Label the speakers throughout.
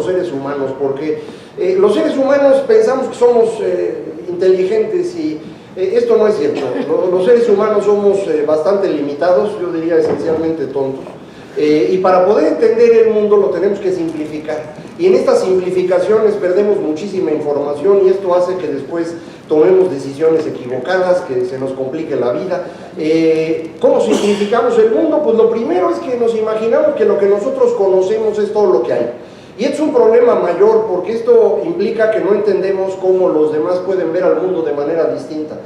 Speaker 1: los seres humanos, porque los seres humanos pensamos que somos inteligentes y esto no es cierto. Los seres humanos somos bastante limitados, yo diría esencialmente tontos. Y para poder entender el mundo lo tenemos que simplificar, y en estas simplificaciones perdemos muchísima información y esto hace que después tomemos decisiones equivocadas, que se nos complique la vida. ¿Cómo simplificamos el mundo? Pues lo primero es que nos imaginamos que lo que nosotros conocemos es todo lo que hay. Y es un problema mayor porque esto implica que no entendemos cómo los demás pueden ver al mundo de manera distinta.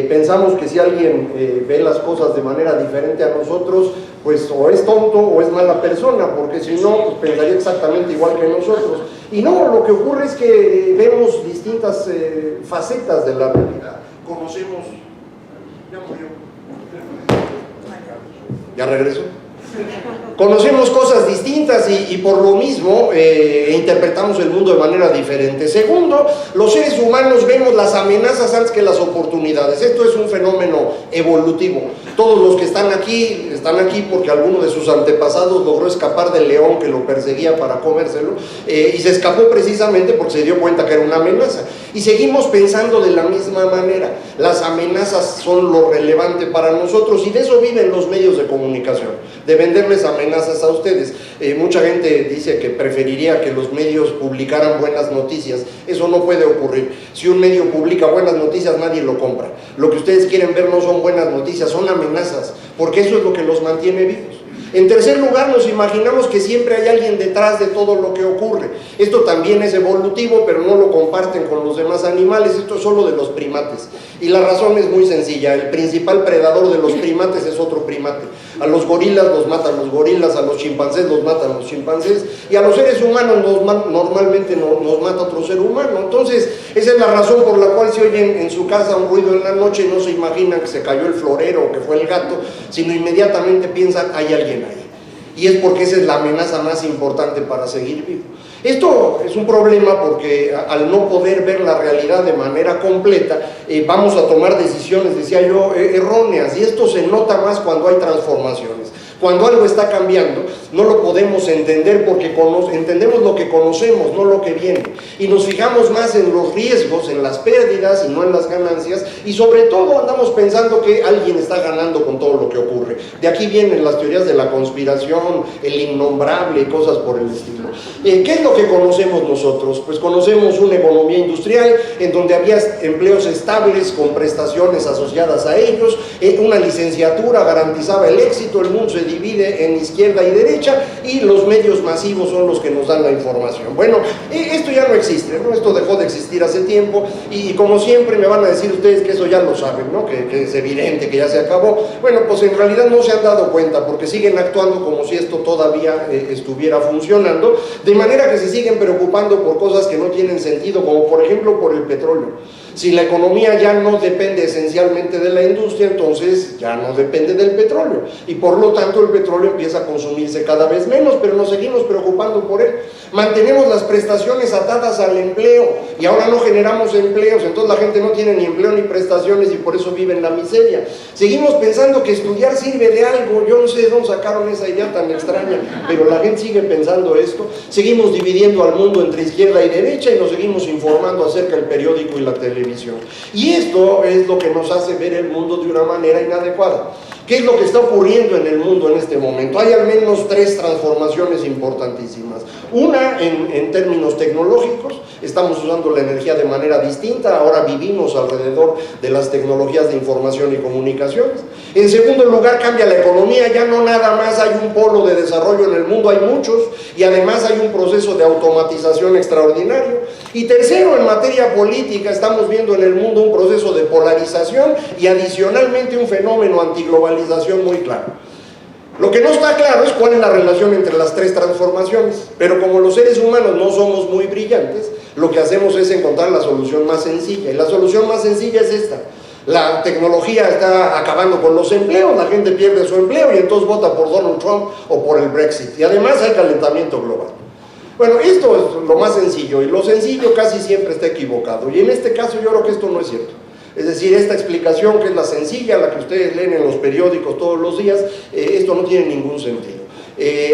Speaker 1: Pensamos que si alguien ve las cosas de manera diferente a nosotros, pues o es tonto o es mala persona, porque si no, pues pensaría exactamente igual que nosotros. Y no, lo que ocurre es que vemos distintas facetas de la realidad. Conocemos... Ya murió. ¿Ya regresó? Conocemos cosas distintas y por lo mismo interpretamos el mundo de manera diferente. Segundo, los seres humanos vemos las amenazas antes que las oportunidades. Esto es un fenómeno evolutivo. Todos los que están aquí porque alguno de sus antepasados logró escapar del león que lo perseguía para comérselo, y se escapó precisamente porque se dio cuenta que era una amenaza. Y seguimos pensando de la misma manera. Las amenazas son lo relevante para nosotros y de eso viven los medios de comunicación, de venderles amenazas a ustedes. Mucha gente dice que preferiría que los medios publicaran buenas noticias. Eso no puede ocurrir. Si un medio publica buenas noticias, nadie lo compra. Lo que ustedes quieren ver no son buenas noticias, son amenazas, porque eso es lo que los mantiene vivos. En tercer lugar, nos imaginamos que siempre hay alguien detrás de todo lo que ocurre. Esto también es evolutivo, pero no lo comparten con los demás animales. Esto es solo de los primates. Y la razón es muy sencilla. El principal predador de los primates es otro primate. A los gorilas los matan los gorilas, a los chimpancés los matan los chimpancés, y a los seres humanos normalmente nos mata otro ser humano. Entonces, esa es la razón por la cual si oyen en su casa un ruido en la noche, no se imaginan que se cayó el florero o que fue el gato, sino inmediatamente piensan, hay alguien ahí. Y es porque esa es la amenaza más importante para seguir vivo. Esto es un problema porque al no poder ver la realidad de manera completa, vamos a tomar decisiones, decía yo, erróneas, y esto se nota más cuando hay transformaciones. Cuando algo está cambiando, no lo podemos entender porque entendemos lo que conocemos, no lo que viene. Y nos fijamos más en los riesgos, en las pérdidas y no en las ganancias. Y sobre todo andamos pensando que alguien está ganando con todo lo que ocurre. De aquí vienen las teorías de la conspiración, el innombrable y cosas por el estilo. ¿Qué es lo que conocemos nosotros? Pues conocemos una economía industrial en donde había empleos estables con prestaciones asociadas a ellos. Una licenciatura garantizaba el éxito, el mundo se divide en izquierda y derecha y los medios masivos son los que nos dan la información. Bueno, esto ya no existe, ¿no? Esto dejó de existir hace tiempo y como siempre me van a decir ustedes que eso ya lo saben, ¿no? Que es evidente, que ya se acabó. Bueno, pues en realidad no se han dado cuenta porque siguen actuando como si esto todavía estuviera funcionando, de manera que se siguen preocupando por cosas que no tienen sentido, como por ejemplo por el petróleo. Si la economía ya no depende esencialmente de la industria, entonces ya no depende del petróleo y por lo tanto el petróleo empieza a consumirse cada vez menos, pero nos seguimos preocupando por él. Mantenemos las prestaciones atadas al empleo y ahora no generamos empleos, entonces la gente no tiene ni empleo ni prestaciones y por eso vive en la miseria. Seguimos pensando que estudiar sirve de algo, yo no sé de dónde sacaron esa idea tan extraña, pero la gente sigue pensando esto. Seguimos dividiendo al mundo entre izquierda y derecha y nos seguimos informando acerca del periódico y la televisión. Y esto es lo que nos hace ver el mundo de una manera inadecuada. ¿Qué es lo que está ocurriendo en el mundo en este momento? Hay al menos tres transformaciones importantísimas. Una, en términos tecnológicos, estamos usando la energía de manera distinta, ahora vivimos alrededor de las tecnologías de información y comunicaciones. En segundo lugar, cambia la economía, ya no nada más hay un polo de desarrollo en el mundo, hay muchos, y además hay un proceso de automatización extraordinario. Y tercero, en materia política, estamos viendo en el mundo un proceso de polarización y adicionalmente un fenómeno antiglobalización muy claro. Lo que no está claro es cuál es la relación entre las tres transformaciones, pero como los seres humanos no somos muy brillantes, lo que hacemos es encontrar la solución más sencilla, y la solución más sencilla es esta. La tecnología está acabando con los empleos, la gente pierde su empleo y entonces vota por Donald Trump o por el Brexit, y además hay calentamiento global. Bueno, esto es lo más sencillo, y lo sencillo casi siempre está equivocado, y en este caso yo creo que esto no es cierto. Es decir, esta explicación que es la sencilla, la que ustedes leen en los periódicos todos los días, esto no tiene ningún sentido.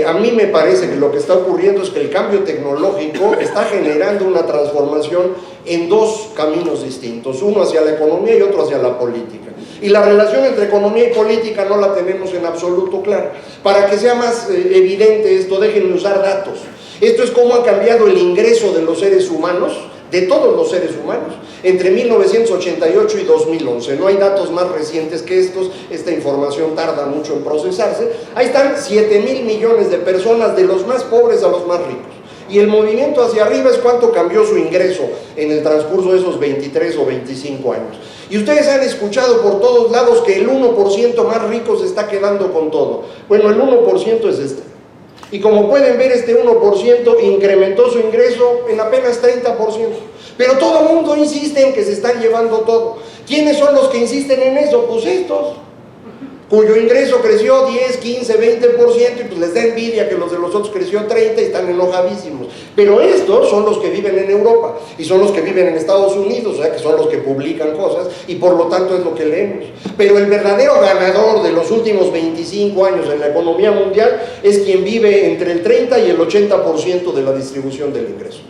Speaker 1: A mí me parece que lo que está ocurriendo es que el cambio tecnológico está generando una transformación en dos caminos distintos, uno hacia la economía y otro hacia la política. Y la relación entre economía y política no la tenemos en absoluto clara. Para que sea más evidente esto, déjenme usar datos. Esto es cómo ha cambiado el ingreso de los seres humanos, de todos los seres humanos, entre 1988 y 2011. No hay datos más recientes que estos, esta información tarda mucho en procesarse. Ahí están 7,000 millones de personas, de los más pobres a los más ricos. Y el movimiento hacia arriba es cuánto cambió su ingreso en el transcurso de esos 23 o 25 años. Y ustedes han escuchado por todos lados que el 1% más rico se está quedando con todo. Bueno, el 1% es este. Y como pueden ver, este 1% incrementó su ingreso en apenas 30%. Pero todo el mundo insiste en que se están llevando todo. ¿Quiénes son los que insisten en eso? Pues estos, cuyo ingreso creció 10, 15, 20% y pues les da envidia que los de los otros creció 30 y están enojadísimos. Pero estos son los que viven en Europa y son los que viven en Estados Unidos, o sea que son los que publican cosas y por lo tanto es lo que leemos. Pero el verdadero ganador de los últimos 25 años en la economía mundial es quien vive entre el 30 y el 80% de la distribución del ingreso.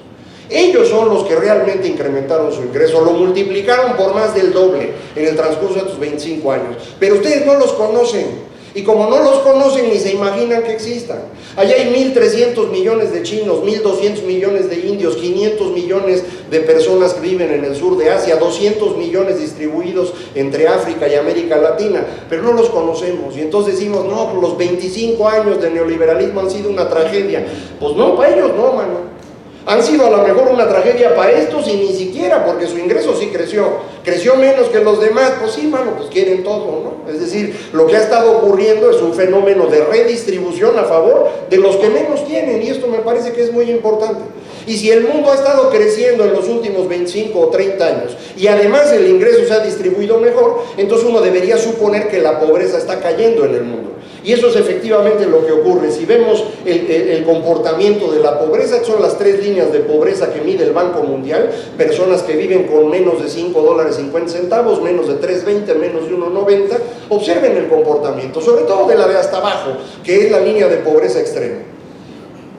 Speaker 1: Ellos son los que realmente incrementaron su ingreso, lo multiplicaron por más del doble en el transcurso de estos 25 años. Pero ustedes no los conocen, y como no los conocen ni se imaginan que existan. Allá hay 1.300 millones de chinos, 1.200 millones de indios, 500 millones de personas que viven en el sur de Asia, 200 millones distribuidos entre África y América Latina, pero no los conocemos. Y entonces decimos, no, pues los 25 años de neoliberalismo han sido una tragedia. Pues no, para ellos no, mano. Han sido a lo mejor una tragedia para estos y ni siquiera, porque su ingreso sí creció menos que los demás. Pues sí, mano, pues quieren todo, ¿no? Es decir, lo que ha estado ocurriendo es un fenómeno de redistribución a favor de los que menos tienen, y esto me parece que es muy importante. Y si el mundo ha estado creciendo en los últimos 25 o 30 años y además el ingreso se ha distribuido mejor, entonces uno debería suponer que la pobreza está cayendo en el mundo. Y eso es efectivamente lo que ocurre. Si vemos el comportamiento de la pobreza, que son las 3 líneas de pobreza que mide el Banco Mundial, personas que viven con menos de $5.50, menos de 3.20, menos de 1.90, observen el comportamiento, sobre todo de la de hasta abajo, que es la línea de pobreza extrema.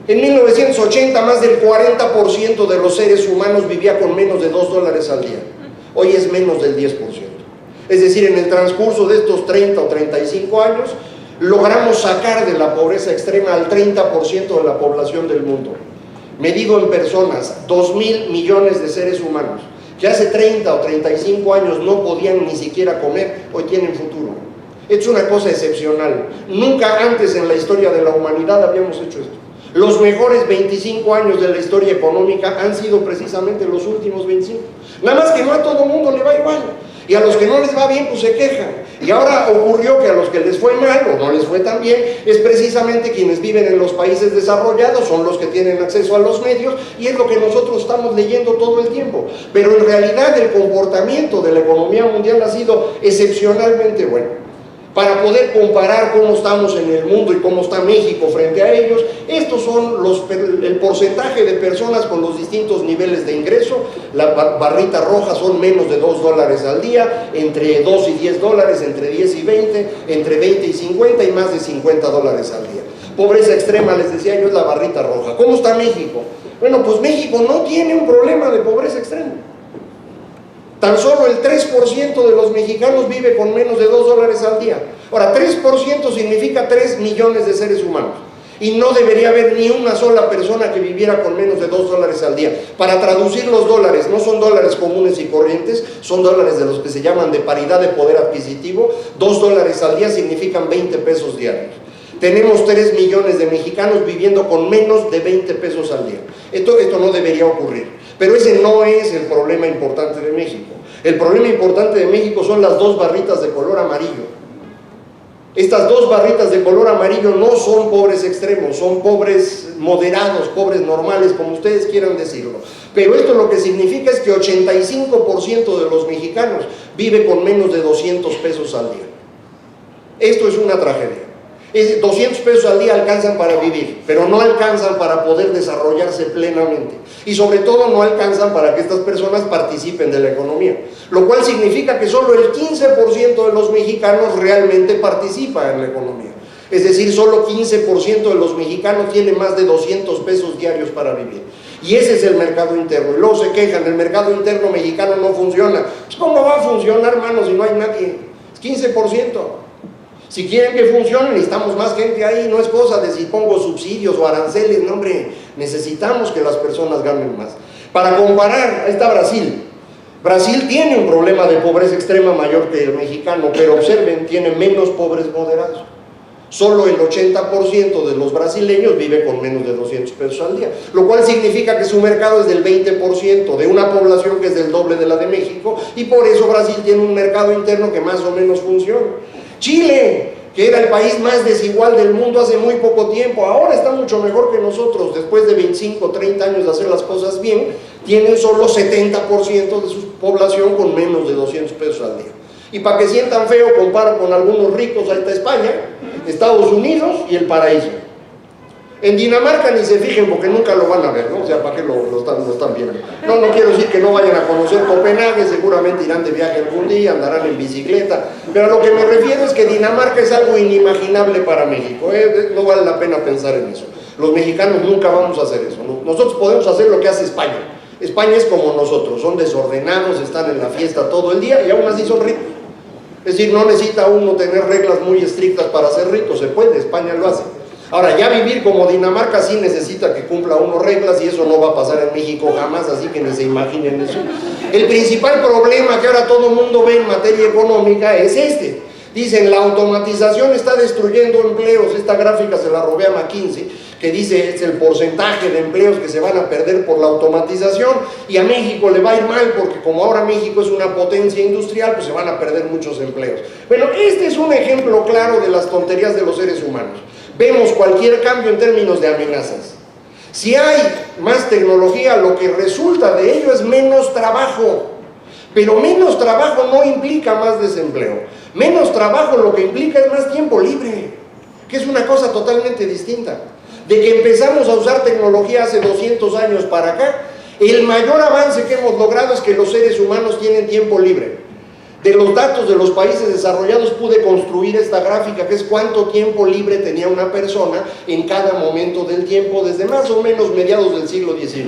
Speaker 1: En 1980, más del 40% de los seres humanos vivía con menos de $2 al día. Hoy es menos del 10%. Es decir, en el transcurso de estos 30 o 35 años, logramos sacar de la pobreza extrema al 30% de la población del mundo. Medido en personas, 2.000 millones de seres humanos, que hace 30 o 35 años no podían ni siquiera comer, hoy tienen futuro. Es una cosa excepcional. Nunca antes en la historia de la humanidad habíamos hecho esto. Los mejores 25 años de la historia económica han sido precisamente los últimos 25. Nada más que no a todo el mundo le va igual. Y a los que no les va bien, pues se quejan. Y ahora ocurrió que a los que les fue mal o no les fue tan bien, es precisamente quienes viven en los países desarrollados, son los que tienen acceso a los medios, y es lo que nosotros estamos leyendo todo el tiempo. Pero en realidad el comportamiento de la economía mundial ha sido excepcionalmente bueno. Para poder comparar cómo estamos en el mundo y cómo está México frente a ellos, estos son el porcentaje de personas con los distintos niveles de ingreso. La barrita roja son menos de $2 al día, entre 2 y $10, entre 10 y 20, entre 20 y 50 y más de $50 al día. Pobreza extrema, les decía yo, es la barrita roja. ¿Cómo está México? Bueno, pues México no tiene un problema de pobreza extrema. Tan solo el 3% de los mexicanos vive con menos de $2 al día. Ahora, 3% significa 3 millones de seres humanos. Y no debería haber ni una sola persona que viviera con menos de $2 al día. Para traducir los dólares, no son dólares comunes y corrientes, son dólares de los que se llaman de paridad de poder adquisitivo. $2 al día significan 20 pesos diarios. Tenemos 3 millones de mexicanos viviendo con menos de 20 pesos al día. Esto no debería ocurrir. Pero ese no es el problema importante de México. El problema importante de México son las 2 barritas de color amarillo. Estas 2 barritas de color amarillo no son pobres extremos, son pobres moderados, pobres normales, como ustedes quieran decirlo. Pero esto lo que significa es que 85% de los mexicanos vive con menos de 200 pesos al día. Esto es una tragedia. 200 pesos al día alcanzan para vivir, pero no alcanzan para poder desarrollarse plenamente. Y sobre todo no alcanzan para que estas personas participen de la economía. Lo cual significa que solo el 15% de los mexicanos realmente participa en la economía. Es decir, solo 15% de los mexicanos tienen más de 200 pesos diarios para vivir. Y ese es el mercado interno. Y luego se quejan, el mercado interno mexicano no funciona. Pues ¿cómo va a funcionar, hermano, si no hay nadie? Es 15%. Si quieren que funcione, necesitamos más gente ahí. No es cosa de si pongo subsidios o aranceles. No, hombre, necesitamos que las personas ganen más. Para comparar, ahí está Brasil. Brasil tiene un problema de pobreza extrema mayor que el mexicano, pero observen, tiene menos pobres moderados. Solo el 80% de los brasileños vive con menos de 200 pesos al día, lo cual significa que su mercado es del 20% de una población que es del doble de la de México, y por eso Brasil tiene un mercado interno que más o menos funciona. Chile, que era el país más desigual del mundo hace muy poco tiempo, ahora está mucho mejor que nosotros. Después de 25 o 30 años de hacer las cosas bien, tienen solo 70% de su población con menos de 200 pesos al día. Y para que sientan feo, comparo con algunos ricos. Ahí está España, Estados Unidos y el paraíso. En Dinamarca ni se fijen porque nunca lo van a ver, ¿no? O sea, ¿para qué lo están viendo? No quiero decir que no vayan a conocer Copenhague, seguramente irán de viaje algún día, andarán en bicicleta, pero a lo que me refiero es que Dinamarca es algo inimaginable para México, no vale la pena pensar en eso. Los mexicanos nunca vamos a hacer eso. Nosotros podemos hacer lo que hace España. España es como nosotros, son desordenados, están en la fiesta todo el día y aún así son ricos. Es decir, no necesita uno tener reglas muy estrictas para ser rico, se puede, España lo hace. Ahora, ya vivir como Dinamarca sí necesita que cumpla uno reglas, y eso no va a pasar en México jamás, así que ni se imaginen eso. El principal problema que ahora todo el mundo ve en materia económica es este. Dicen, la automatización está destruyendo empleos. Esta gráfica se la robé a McKinsey, que dice es el porcentaje de empleos que se van a perder por la automatización, y a México le va a ir mal porque como ahora México es una potencia industrial, pues se van a perder muchos empleos. Bueno, este es un ejemplo claro de las tonterías de los seres humanos. Vemos cualquier cambio en términos de amenazas. Si hay más tecnología, lo que resulta de ello es menos trabajo. Pero menos trabajo no implica más desempleo. Menos trabajo lo que implica es más tiempo libre, que es una cosa totalmente distinta. De que empezamos a usar tecnología hace 200 años para acá, el mayor avance que hemos logrado es que los seres humanos tienen tiempo libre. De los datos de los países desarrollados pude construir esta gráfica, que es cuánto tiempo libre tenía una persona en cada momento del tiempo, desde más o menos mediados del siglo XIX.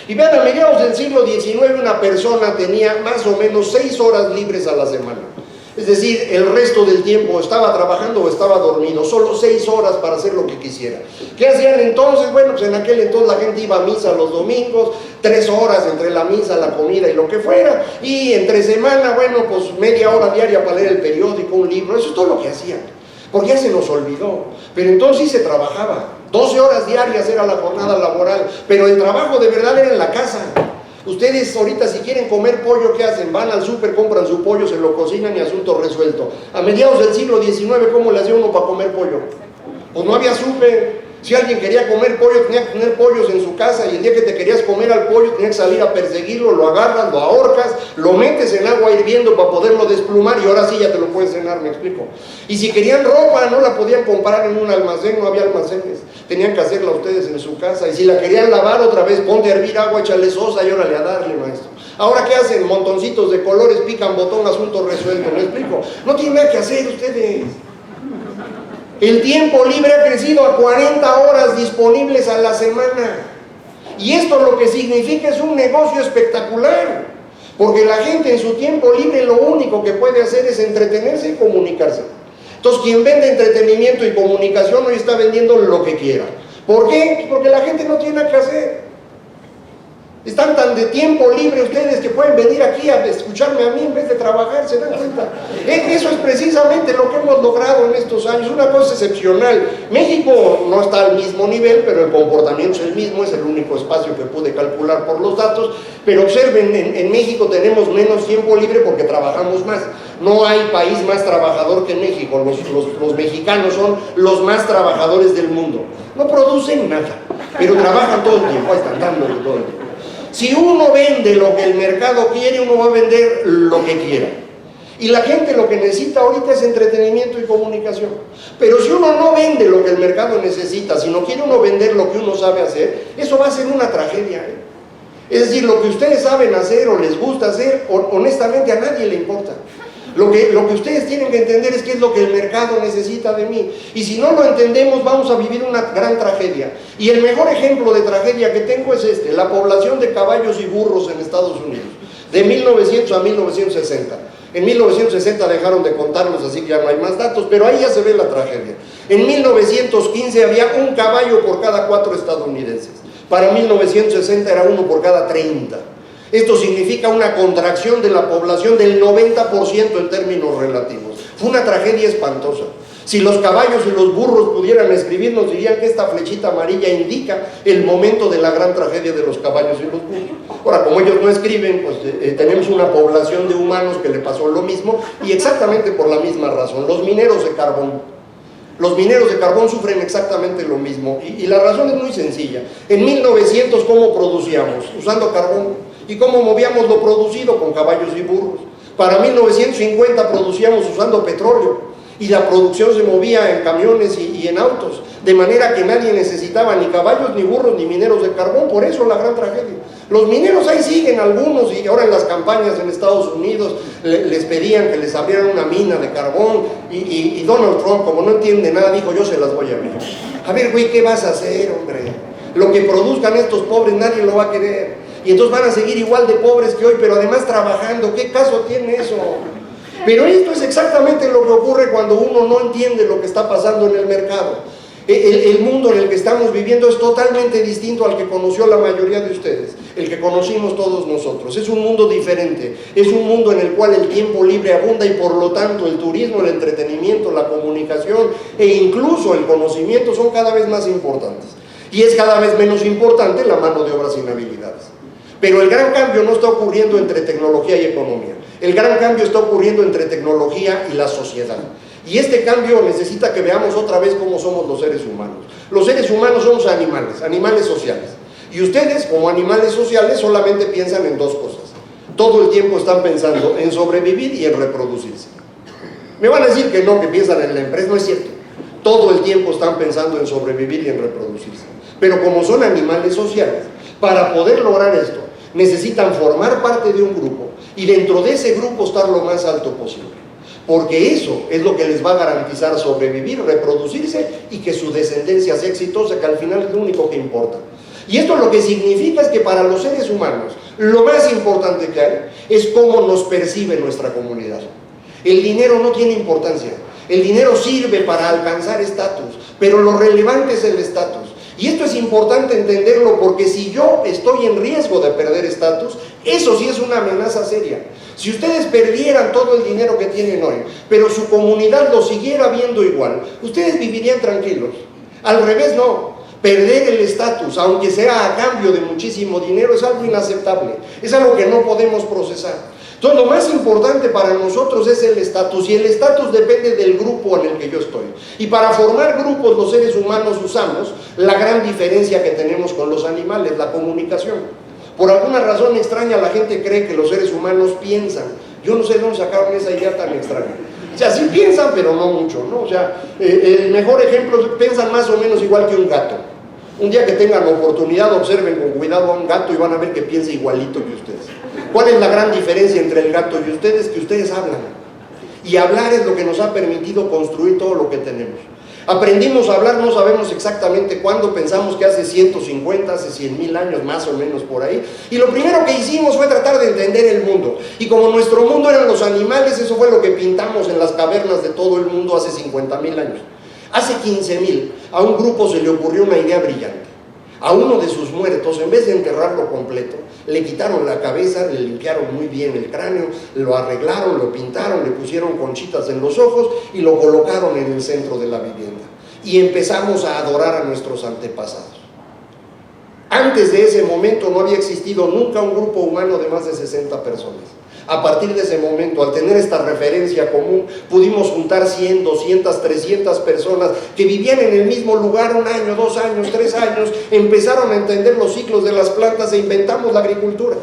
Speaker 1: Y vean, a mediados del siglo XIX una persona tenía más o menos 6 horas libres a la semana. Es decir, el resto del tiempo estaba trabajando o estaba dormido, solo 6 horas para hacer lo que quisiera. ¿Qué hacían entonces? Bueno, pues en aquel entonces la gente iba a misa los domingos, 3 horas entre la misa, la comida y lo que fuera, y entre semana, bueno, pues media hora diaria para leer el periódico, un libro. Eso es todo lo que hacían, porque ya se nos olvidó. Pero entonces sí se trabajaba, 12 horas diarias era la jornada laboral, pero el trabajo de verdad era en la casa. Ustedes ahorita si quieren comer pollo, ¿qué hacen? Van al súper, compran su pollo, se lo cocinan y asunto resuelto. A mediados del siglo XIX, ¿cómo le hacía uno para comer pollo? Pues no había súper. Si alguien quería comer pollo, tenía que tener pollos en su casa, y el día que te querías comer al pollo, tenías que salir a perseguirlo, lo agarras, lo ahorcas, lo metes en agua hirviendo para poderlo desplumar, y ahora sí ya te lo puedes cenar, ¿me explico? Y si querían ropa, no la podían comprar en un almacén, no había almacenes, tenían que hacerla ustedes en su casa. Y si la querían lavar otra vez, ponte a hervir agua, échale sosa y órale a darle, maestro. Ahora, ¿qué hacen? Montoncitos de colores, pican botón, asunto resuelto, ¿me explico? No tienen nada que hacer ustedes. El tiempo libre ha crecido a 40 horas disponibles a la semana. Y esto lo que significa es un negocio espectacular, porque la gente en su tiempo libre lo único que puede hacer es entretenerse y comunicarse. Entonces, quien vende entretenimiento y comunicación hoy está vendiendo lo que quiera. ¿Por qué? Porque la gente no tiene nada que hacer. Están tan de tiempo libre ustedes que pueden venir aquí a escucharme a mí en vez de trabajar, ¿se dan cuenta? Eso es precisamente lo que hemos logrado en estos años, una cosa excepcional. México no está al mismo nivel, pero el comportamiento es el mismo, es el único espacio que pude calcular por los datos. Pero observen, en México tenemos menos tiempo libre porque trabajamos más. No hay país más trabajador que México. Los mexicanos son los más trabajadores del mundo. No producen nada, pero trabajan todo el tiempo, ahí están dándole todo el tiempo. Si uno vende lo que el mercado quiere, uno va a vender lo que quiera. Y la gente lo que necesita ahorita es entretenimiento y comunicación. Pero si uno no vende lo que el mercado necesita, si no quiere uno vender lo que uno sabe hacer, eso va a ser una tragedia, ¿eh? Es decir, lo que ustedes saben hacer o les gusta hacer, honestamente a nadie le importa. Lo que ustedes tienen que entender es qué es lo que el mercado necesita de mí. Y si no lo entendemos, vamos a vivir una gran tragedia. Y el mejor ejemplo de tragedia que tengo es este: la población de caballos y burros en Estados Unidos, de 1900 a 1960. En 1960 dejaron de contarlos, así que ya no hay más datos, pero ahí ya se ve la tragedia. En 1915 había un caballo por cada 4 estadounidenses. Para 1960 era 1 por cada 30. Esto significa una contracción de la población del 90% en términos relativos. Fue una tragedia espantosa. Si los caballos y los burros pudieran escribir, nos dirían que esta flechita amarilla indica el momento de la gran tragedia de los caballos y los burros. Ahora, como ellos no escriben, pues tenemos una población de humanos que le pasó lo mismo, y exactamente por la misma razón. Los mineros de carbón. Los mineros de carbón sufren exactamente lo mismo, y la razón es muy sencilla. En 1900, ¿cómo producíamos? Usando carbón. ¿Y cómo movíamos lo producido? Con caballos y burros. Para 1950 producíamos usando petróleo, y la producción se movía en camiones y en autos, de manera que nadie necesitaba ni caballos, ni burros, ni mineros de carbón. Por eso la gran tragedia. Los mineros ahí siguen algunos, y ahora en las campañas en Estados Unidos les pedían que les abrieran una mina de carbón, y Donald Trump, como no entiende nada, dijo: yo se las voy a abrir. A ver, güey, ¿qué vas a hacer, hombre? Lo que produzcan estos pobres nadie lo va a querer, y entonces van a seguir igual de pobres que hoy, pero además trabajando. ¿Qué caso tiene eso? Pero esto es exactamente lo que ocurre cuando uno no entiende lo que está pasando en el mercado. El mundo en el que estamos viviendo es totalmente distinto al que conoció la mayoría de ustedes, el que conocimos todos nosotros. Es un mundo diferente, es un mundo en el cual el tiempo libre abunda, y por lo tanto el turismo, el entretenimiento, la comunicación e incluso el conocimiento son cada vez más importantes. Y es cada vez menos importante la mano de obra sin habilidades. Pero el gran cambio no está ocurriendo entre tecnología y economía. El gran cambio está ocurriendo entre tecnología y la sociedad. Y este cambio necesita que veamos otra vez cómo somos los seres humanos. Los seres humanos somos animales, animales sociales. Y ustedes, como animales sociales, solamente piensan en dos cosas. Todo el tiempo están pensando en sobrevivir y en reproducirse. Me van a decir que no, que piensan en la empresa. No es cierto. Todo el tiempo están pensando en sobrevivir y en reproducirse. Pero como son animales sociales, para poder lograr esto, necesitan formar parte de un grupo, y dentro de ese grupo estar lo más alto posible, porque eso es lo que les va a garantizar sobrevivir, reproducirse, y que su descendencia sea exitosa, que al final es lo único que importa. Y esto lo que significa es que para los seres humanos lo más importante que hay es cómo nos percibe nuestra comunidad. El dinero no tiene importancia. El dinero sirve para alcanzar estatus, pero lo relevante es el estatus. Y esto es importante entenderlo, porque si yo estoy en riesgo de perder estatus, eso sí es una amenaza seria. Si ustedes perdieran todo el dinero que tienen hoy, pero su comunidad lo siguiera viendo igual, ustedes vivirían tranquilos. Al revés, no. Perder el estatus, aunque sea a cambio de muchísimo dinero, es algo inaceptable. Es algo que no podemos procesar. Entonces, lo más importante para nosotros es el estatus, y el estatus depende del grupo en el que yo estoy. Y para formar grupos, los seres humanos usamos la gran diferencia que tenemos con los animales: la comunicación. Por alguna razón extraña, la gente cree que los seres humanos piensan. Yo no sé de dónde sacaron esa idea tan extraña. O sea, sí piensan, pero no mucho, ¿no? O sea, el mejor ejemplo es: piensan más o menos igual que un gato. Un día que tengan oportunidad, observen con cuidado a un gato y van a ver que piensa igualito que ustedes. ¿Cuál es la gran diferencia entre el gato y ustedes? Que ustedes hablan. Y hablar es lo que nos ha permitido construir todo lo que tenemos. Aprendimos a hablar, no sabemos exactamente cuándo, pensamos que hace 150, hace 100,000 años, más o menos por ahí. Y lo primero que hicimos fue tratar de entender el mundo. Y como nuestro mundo eran los animales, eso fue lo que pintamos en las cavernas de todo el mundo hace 50,000 años. Hace 15,000, a un grupo se le ocurrió una idea brillante. A uno de sus muertos, en vez de enterrarlo completo, le quitaron la cabeza, le limpiaron muy bien el cráneo, lo arreglaron, lo pintaron, le pusieron conchitas en los ojos y lo colocaron en el centro de la vivienda. Y empezamos a adorar a nuestros antepasados. Antes de ese momento no había existido nunca un grupo humano de más de 60 personas. A partir de ese momento, al tener esta referencia común, pudimos juntar 100, 200, 300 personas que vivían en el mismo lugar 1 año, 2 años, 3 años, empezaron a entender los ciclos de las plantas e inventamos la agricultura.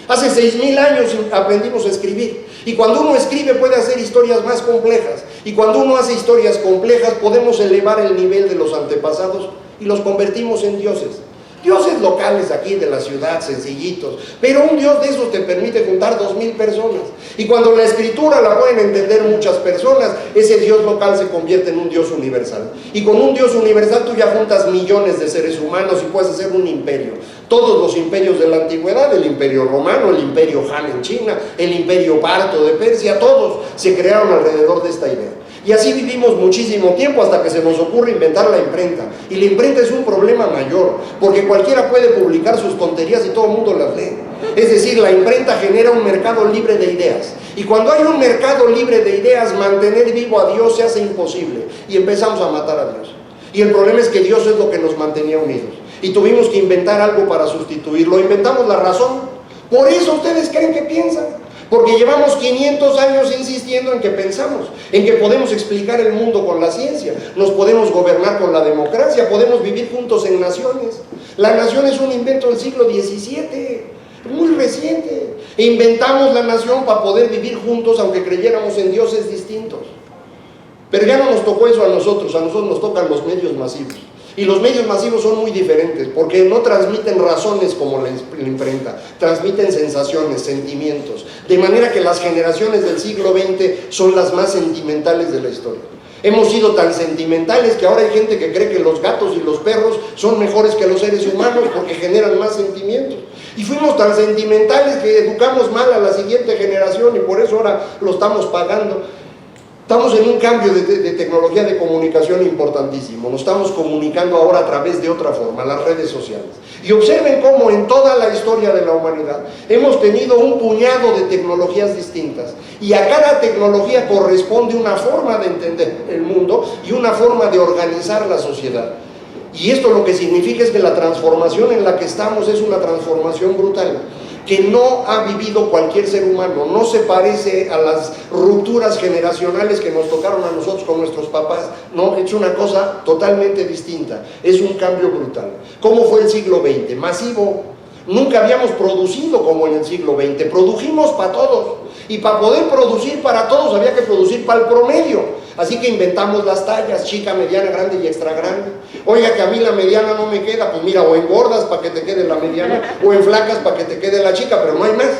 Speaker 1: Hace 6,000 años aprendimos a escribir, y cuando uno escribe puede hacer historias más complejas, y cuando uno hace historias complejas podemos elevar el nivel de los antepasados y los convertimos en dioses. Dioses locales aquí de la ciudad, sencillitos, pero un Dios de esos te permite juntar 2000 personas. Y cuando la escritura la pueden entender muchas personas, ese Dios local se convierte en un Dios universal. Y con un Dios universal tú ya juntas millones de seres humanos y puedes hacer un imperio. Todos los imperios de la antigüedad, el imperio romano, el imperio Han en China, el imperio parto de Persia, todos se crearon alrededor de esta idea. Y así vivimos muchísimo tiempo hasta que se nos ocurre inventar la imprenta. Y la imprenta es un problema mayor, porque cualquiera puede publicar sus tonterías y todo el mundo las lee. Es decir, la imprenta genera un mercado libre de ideas. Y cuando hay un mercado libre de ideas, mantener vivo a Dios se hace imposible. Y empezamos a matar a Dios. Y el problema es que Dios es lo que nos mantenía unidos. Y tuvimos que inventar algo para sustituirlo. Inventamos la razón. Por eso ustedes creen que piensan. Porque llevamos 500 años insistiendo en que pensamos, en que podemos explicar el mundo con la ciencia, nos podemos gobernar con la democracia, podemos vivir juntos en naciones. La nación es un invento del siglo XVII, muy reciente. E inventamos la nación para poder vivir juntos aunque creyéramos en dioses distintos. Pero ya no nos tocó eso a nosotros nos tocan los medios masivos. Y los medios masivos son muy diferentes, porque no transmiten razones como la imprenta, transmiten sensaciones, sentimientos, de manera que las generaciones del siglo XX son las más sentimentales de la historia. Hemos sido tan sentimentales que ahora hay gente que cree que los gatos y los perros son mejores que los seres humanos porque generan más sentimientos. Y fuimos tan sentimentales que educamos mal a la siguiente generación y por eso ahora lo estamos pagando. Estamos en un cambio de tecnología de comunicación importantísimo. Nos estamos comunicando ahora a través de otra forma, las redes sociales. Y observen cómo en toda la historia de la humanidad hemos tenido un puñado de tecnologías distintas. Y a cada tecnología corresponde una forma de entender el mundo y una forma de organizar la sociedad. Y esto lo que significa es que la transformación en la que estamos es una transformación brutal, que no ha vivido cualquier ser humano, no se parece a las rupturas generacionales que nos tocaron a nosotros con nuestros papás, no, es una cosa totalmente distinta, es un cambio brutal. ¿Cómo fue el siglo XX? Masivo, nunca habíamos producido como en el siglo XX, produjimos para todos, y para poder producir para todos había que producir para el promedio. Así que inventamos las tallas, chica, mediana, grande y extra grande. Oiga, que a mí la mediana no me queda, pues mira, o engordas para que te quede la mediana, o en flacas para que te quede la chica, pero no hay más.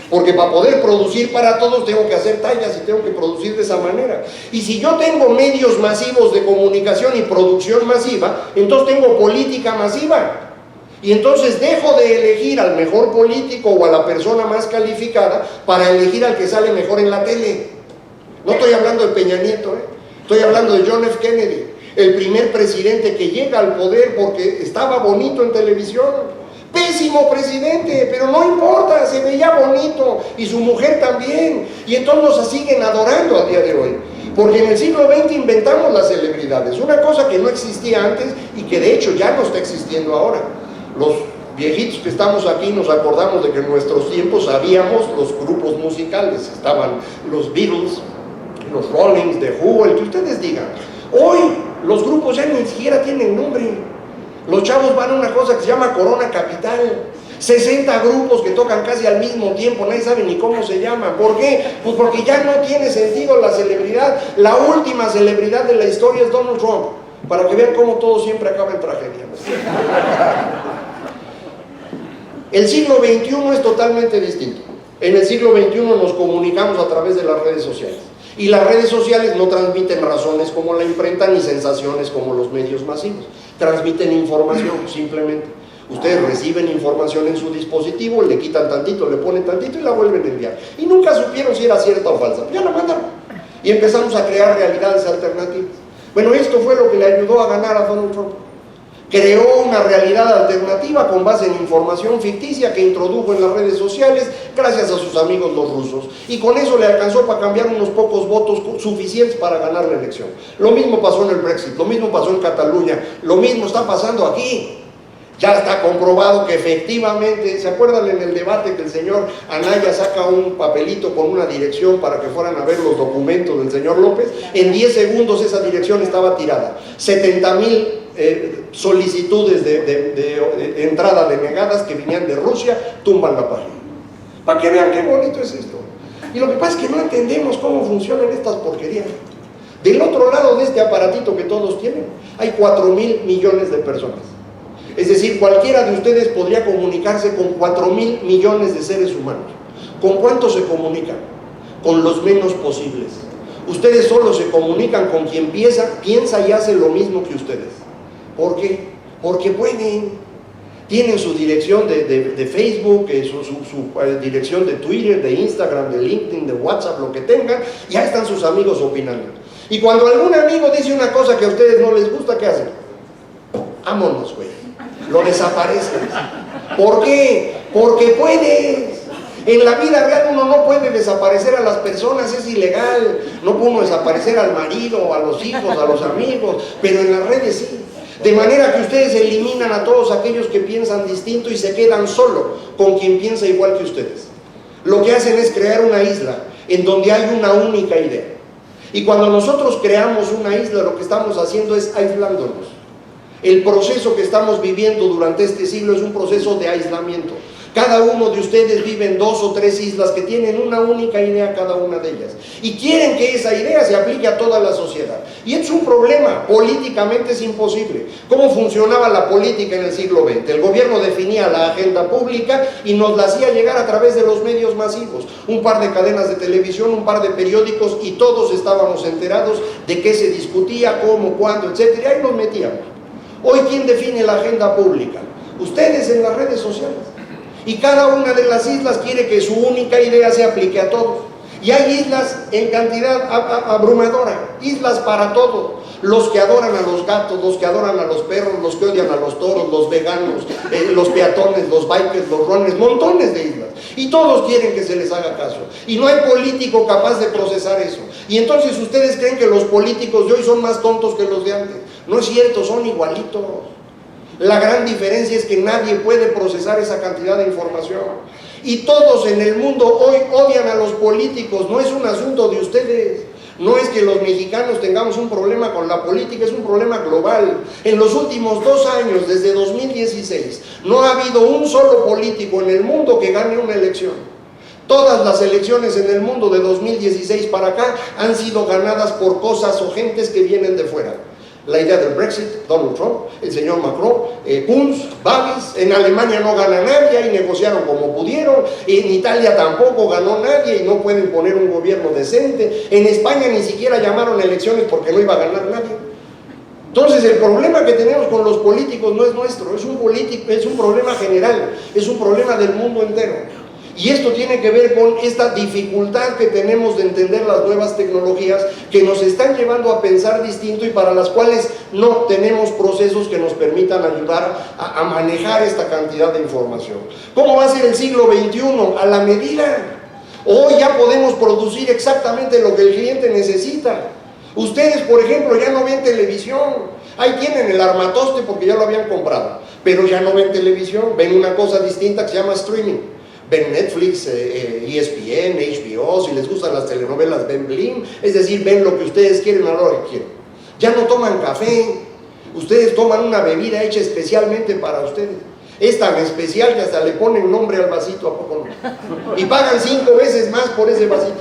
Speaker 1: Porque para poder producir para todos tengo que hacer tallas y tengo que producir de esa manera. Y si yo tengo medios masivos de comunicación y producción masiva, entonces tengo política masiva. Y entonces dejo de elegir al mejor político o a la persona más calificada para elegir al que sale mejor en la tele. No estoy hablando de Peña Nieto, estoy hablando de John F. Kennedy, el primer presidente que llega al poder porque estaba bonito en televisión. Pésimo presidente, pero no importa, se veía bonito y su mujer también. Y entonces nos siguen adorando a día de hoy. Porque en el siglo XX inventamos las celebridades, una cosa que no existía antes y que de hecho ya no está existiendo ahora. Los viejitos que estamos aquí nos acordamos de que en nuestros tiempos sabíamos los grupos musicales, estaban los Beatles, los Rollings, The Who, el que ustedes digan. Hoy los grupos ya ni siquiera tienen nombre. Los chavos van a una cosa que se llama Corona Capital. 60 grupos que tocan casi al mismo tiempo, nadie sabe ni cómo se llaman. ¿Por qué? Pues porque ya no tiene sentido la celebridad. La última celebridad de la historia es Donald Trump, para que vean cómo todo siempre acaba en tragedia. El siglo XXI es totalmente distinto. En el siglo XXI nos comunicamos a través de las redes sociales. Y las redes sociales no transmiten razones como la imprenta ni sensaciones como los medios masivos. Transmiten información, simplemente. Ustedes reciben información en su dispositivo, le quitan tantito, le ponen tantito y la vuelven a enviar. Y nunca supieron si era cierta o falsa. Ya la mandaron. Y empezamos a crear realidades alternativas. Bueno, esto fue lo que le ayudó a ganar a Donald Trump. Creó una realidad alternativa con base en información ficticia que introdujo en las redes sociales gracias a sus amigos los rusos. Y con eso le alcanzó para cambiar unos pocos votos suficientes para ganar la elección. Lo mismo pasó en el Brexit, lo mismo pasó en Cataluña, lo mismo está pasando aquí. Ya está comprobado que efectivamente, ¿se acuerdan en el debate que el señor Anaya saca un papelito con una dirección para que fueran a ver los documentos del señor López? En 10 segundos esa dirección estaba tirada. 70,000 solicitudes de entrada denegadas que venían de Rusia, tumban la página. Para que vean qué bonito es esto. Y lo que pasa es que no entendemos cómo funcionan estas porquerías. Del otro lado de este aparatito que todos tienen, hay 4,000 millones de personas. Es decir, cualquiera de ustedes podría comunicarse con 4.000 millones de seres humanos. ¿Con cuántos se comunican? Con los menos posibles. Ustedes solo se comunican con quien piensa y hace lo mismo que ustedes. ¿Por qué? Porque pueden. Tienen su dirección de Facebook, su dirección de Twitter, de Instagram, de LinkedIn, de WhatsApp, lo que tengan, y ya están sus amigos opinando. Y cuando algún amigo dice una cosa que a ustedes no les gusta, ¿qué hacen? Vámonos, güey. Lo desaparecen. ¿Por qué? Porque puedes. En la vida real uno no puede desaparecer a las personas, es ilegal. No puede uno desaparecer al marido, a los hijos, a los amigos, pero en las redes sí. De manera que ustedes eliminan a todos aquellos que piensan distinto y se quedan solo con quien piensa igual que ustedes. Lo que hacen es crear una isla en donde hay una única idea. Y cuando nosotros creamos una isla, lo que estamos haciendo es aislándonos. El proceso que estamos viviendo durante este siglo es un proceso de aislamiento. Cada uno de ustedes vive en 2 o 3 islas que tienen una única idea cada una de ellas. Y quieren que esa idea se aplique a toda la sociedad. Y es un problema, políticamente es imposible. ¿Cómo funcionaba la política en el siglo XX? El gobierno definía la agenda pública y nos la hacía llegar a través de los medios masivos. Un par de cadenas de televisión, un par de periódicos y todos estábamos enterados de qué se discutía, cómo, cuándo, etc. Y ahí nos metíamos. Hoy, ¿quién define la agenda pública? Ustedes en las redes sociales. Y cada una de las islas quiere que su única idea se aplique a todos. Y hay islas en cantidad abrumadora, islas para todos. Los que adoran a los gatos, los que adoran a los perros, los que odian a los toros, los veganos, los peatones, los bikers, los runners, montones de islas. Y todos quieren que se les haga caso. Y no hay político capaz de procesar eso. Y entonces ustedes creen que los políticos de hoy son más tontos que los de antes. No es cierto, son igualitos. La gran diferencia es que nadie puede procesar esa cantidad de información. Y todos en el mundo hoy odian a los políticos. No es un asunto de ustedes. No es que los mexicanos tengamos un problema con la política, es un problema global. En los últimos 2 años, desde 2016, no ha habido un solo político en el mundo que gane una elección. Todas las elecciones en el mundo de 2016 para acá han sido ganadas por cosas o gentes que vienen de fuera. La idea del Brexit, Donald Trump, el señor Macron, Kunz, Babis, en Alemania no gana nadie y negociaron como pudieron, en Italia tampoco ganó nadie y no pueden poner un gobierno decente, en España ni siquiera llamaron elecciones porque no iba a ganar nadie. Entonces el problema que tenemos con los políticos no es nuestro, es un problema general, es un problema del mundo entero. Y esto tiene que ver con esta dificultad que tenemos de entender las nuevas tecnologías que nos están llevando a pensar distinto y para las cuales no tenemos procesos que nos permitan ayudar a manejar esta cantidad de información. ¿Cómo va a ser el siglo XXI? A la medida. Hoy ya podemos producir exactamente lo que el cliente necesita. Ustedes, por ejemplo, ya no ven televisión. Ahí tienen el armatoste porque ya lo habían comprado, pero ya no ven televisión, ven una cosa distinta que se llama streaming. Ven Netflix, ESPN, HBO, si les gustan las telenovelas ven Blim, es decir, ven lo que ustedes quieren a la hora que quieren. Ya no toman café, ustedes toman una bebida hecha especialmente para ustedes. Es tan especial que hasta le ponen nombre al vasito, ¿a poco no? Y pagan 5 veces más por ese vasito.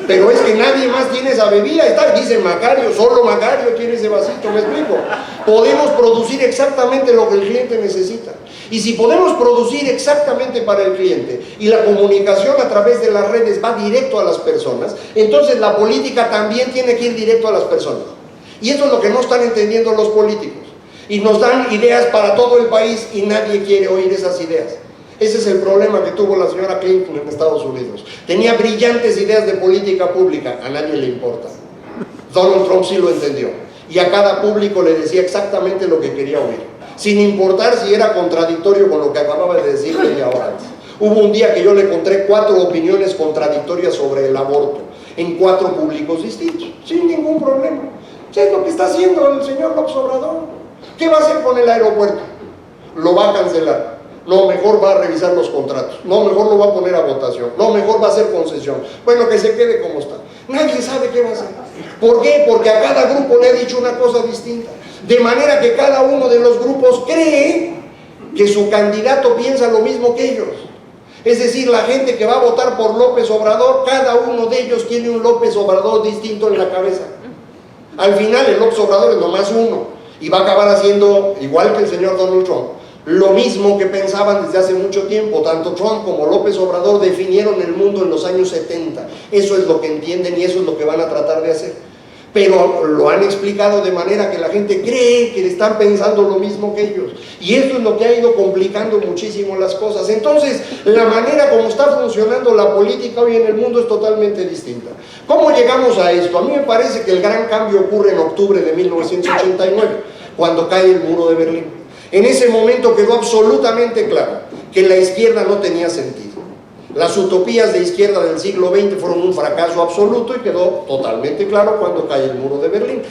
Speaker 1: Pero es que nadie más tiene esa bebida, dicen Macario, solo Macario tiene ese vasito, ¿me explico? Podemos producir exactamente lo que el cliente necesita. Y si podemos producir exactamente para el cliente y la comunicación a través de las redes va directo a las personas, entonces la política también tiene que ir directo a las personas. Y eso es lo que no están entendiendo los políticos. Y nos dan ideas para todo el país y nadie quiere oír esas ideas. Ese es el problema que tuvo la señora Clinton en Estados Unidos. Tenía brillantes ideas de política pública, a nadie le importa. Donald Trump sí lo entendió. Y a cada público le decía exactamente lo que quería oír, sin importar si era contradictorio con lo que acababa de decir media hora antes. Hubo un día que yo le encontré 4 opiniones contradictorias sobre el aborto, en 4 públicos distintos, sin ningún problema. ¿Qué es lo que está haciendo el señor López Obrador? ¿Qué va a hacer con el aeropuerto? Lo va a cancelar. No, mejor va a revisar los contratos. No, mejor lo va a poner a votación. No, mejor va a hacer concesión. Bueno, que se quede como está. Nadie sabe qué va a hacer. ¿Por qué? Porque a cada grupo le ha dicho una cosa distinta. De manera que cada uno de los grupos cree que su candidato piensa lo mismo que ellos. Es decir, la gente que va a votar por López Obrador, cada uno de ellos tiene un López Obrador distinto en la cabeza. Al final el López Obrador es nomás uno y va a acabar haciendo, igual que el señor Donald Trump, Lo mismo que pensaban desde hace mucho tiempo. Tanto Trump como López Obrador definieron el mundo en los años 70. Eso es lo que entienden y eso es lo que van a tratar de hacer. Pero lo han explicado de manera que la gente cree que están pensando lo mismo que ellos. Y esto es lo que ha ido complicando muchísimo las cosas. Entonces, la manera como está funcionando la política hoy en el mundo es totalmente distinta. ¿Cómo llegamos a esto? A mí me parece que el gran cambio ocurre en octubre de 1989, cuando cae el muro de Berlín. En ese momento quedó absolutamente claro que la izquierda no tenía sentido. Las utopías de izquierda del siglo XX fueron un fracaso absoluto y quedó totalmente claro cuando cae el muro de Berlín.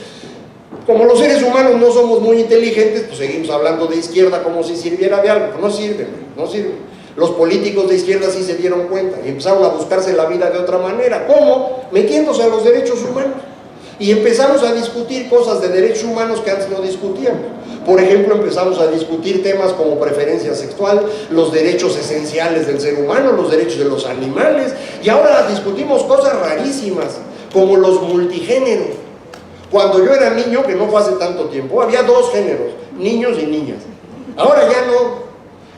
Speaker 1: Como los seres humanos no somos muy inteligentes, pues seguimos hablando de izquierda como si sirviera de algo. No sirve, no sirve. Los políticos de izquierda sí se dieron cuenta y empezaron a buscarse la vida de otra manera. ¿Cómo? Metiéndose a los derechos humanos. Y empezamos a discutir cosas de derechos humanos que antes no discutíamos. Por ejemplo, empezamos a discutir temas como preferencia sexual, los derechos esenciales del ser humano, los derechos de los animales, y ahora discutimos cosas rarísimas, como los multigéneros. Cuando yo era niño, que no fue hace tanto tiempo, había dos géneros, niños y niñas. Ahora ya no.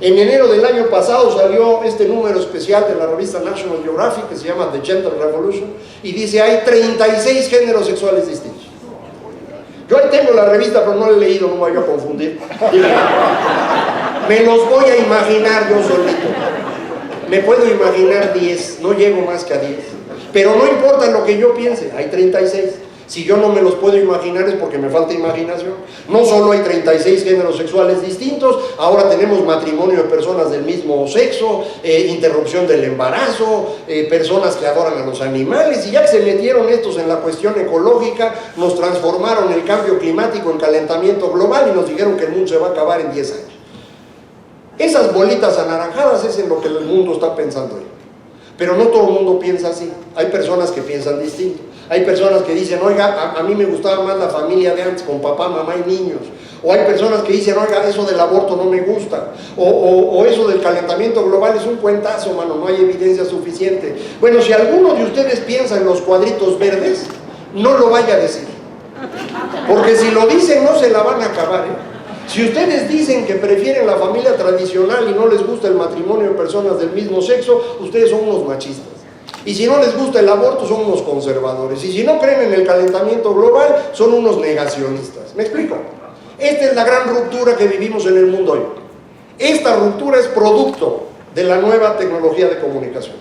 Speaker 1: En enero del año pasado salió este número especial de la revista National Geographic, que se llama The Gender Revolution, y dice, hay 36 géneros sexuales distintos. Yo ahí tengo la revista, pero no la he leído, no me voy a confundir. Me los voy a imaginar yo solito. Me puedo imaginar 10, no llego más que a 10. Pero no importa lo que yo piense, hay 36. Si yo no me los puedo imaginar es porque me falta imaginación. No solo hay 36 géneros sexuales distintos, ahora tenemos matrimonio de personas del mismo sexo, interrupción del embarazo, personas que adoran a los animales, y ya que se metieron estos en la cuestión ecológica, nos transformaron el cambio climático en calentamiento global y nos dijeron que el mundo se va a acabar en 10 años. Esas bolitas anaranjadas es en lo que el mundo está pensando hoy. Pero no todo el mundo piensa así. Hay personas que piensan distinto. Hay personas que dicen, oiga, a mí me gustaba más la familia de antes, con papá, mamá y niños. O hay personas que dicen, oiga, eso del aborto no me gusta. O eso del calentamiento global es un cuentazo, mano, no hay evidencia suficiente. Bueno, si alguno de ustedes piensa en los cuadritos verdes, no lo vaya a decir. Porque si lo dicen, no se la van a acabar, ¿eh? Si ustedes dicen que prefieren la familia tradicional y no les gusta el matrimonio de personas del mismo sexo, ustedes son unos machistas. Y si no les gusta el aborto, son unos conservadores. Y si no creen en el calentamiento global, son unos negacionistas. ¿Me explico? Esta es la gran ruptura que vivimos en el mundo hoy. Esta ruptura es producto de la nueva tecnología de comunicación,